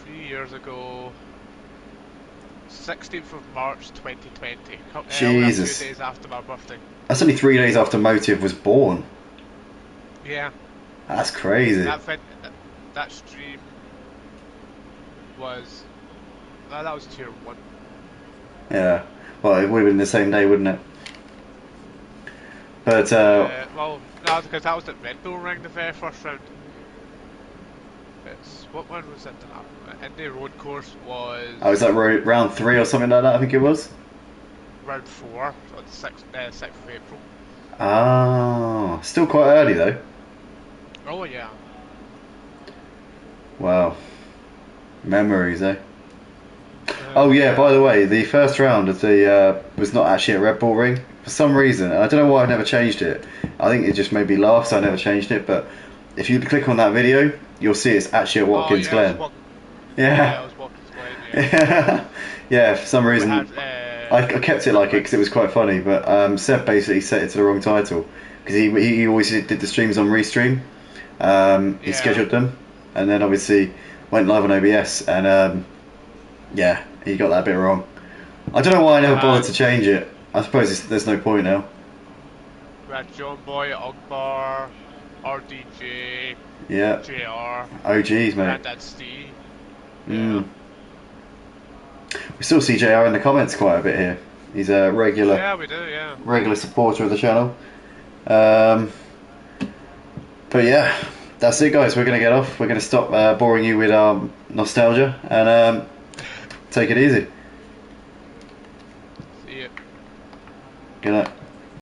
S2: 3 years ago. 16th of March 2020.
S1: Jesus.
S2: 2 days after my birthday.
S1: That's only 3 days after Motive was born.
S2: Yeah.
S1: That's crazy.
S2: That stream was... that was tier 1.
S1: Yeah. Well, it would have been the same day, wouldn't it? But,
S2: well, no, because that was at Red Bull Ring, the very first round. What one was it? Indy Road Course was...
S1: was that round 3 or something like that, I think it was?
S2: Round 4, on the 6th of April.
S1: Ah, still quite early though.
S2: Oh yeah.
S1: Wow. Memories, eh? Oh yeah, by the way, the first round of the was not actually at Red Bull Ring. For some reason, I don't know why I never changed it. I think it just made me laugh, so I never changed it, but if you click on that video, you'll see it's actually at Watkins Glen. Yeah.
S2: It was Watkins Glen, yeah.
S1: Yeah, for some reason I kept it like it because it was quite funny, but Seb basically set it to the wrong title because he always did the streams on Restream. He scheduled them and then obviously went live on OBS and yeah, he got that bit wrong. I don't know why I never bothered to change it. I suppose there's no point now.
S2: We had John Boy, Ogbar, RDJ,
S1: Yeah.
S2: JR,
S1: OGs, mate.
S2: Grandad Steve.
S1: Mm. We still see JR in the comments quite a bit here. He's a regular.
S2: Yeah, we do. Yeah.
S1: Regular supporter of the channel. But yeah, that's it, guys. We're gonna get off. We're gonna stop boring you with our nostalgia and take it easy.
S2: See ya.
S1: Good night.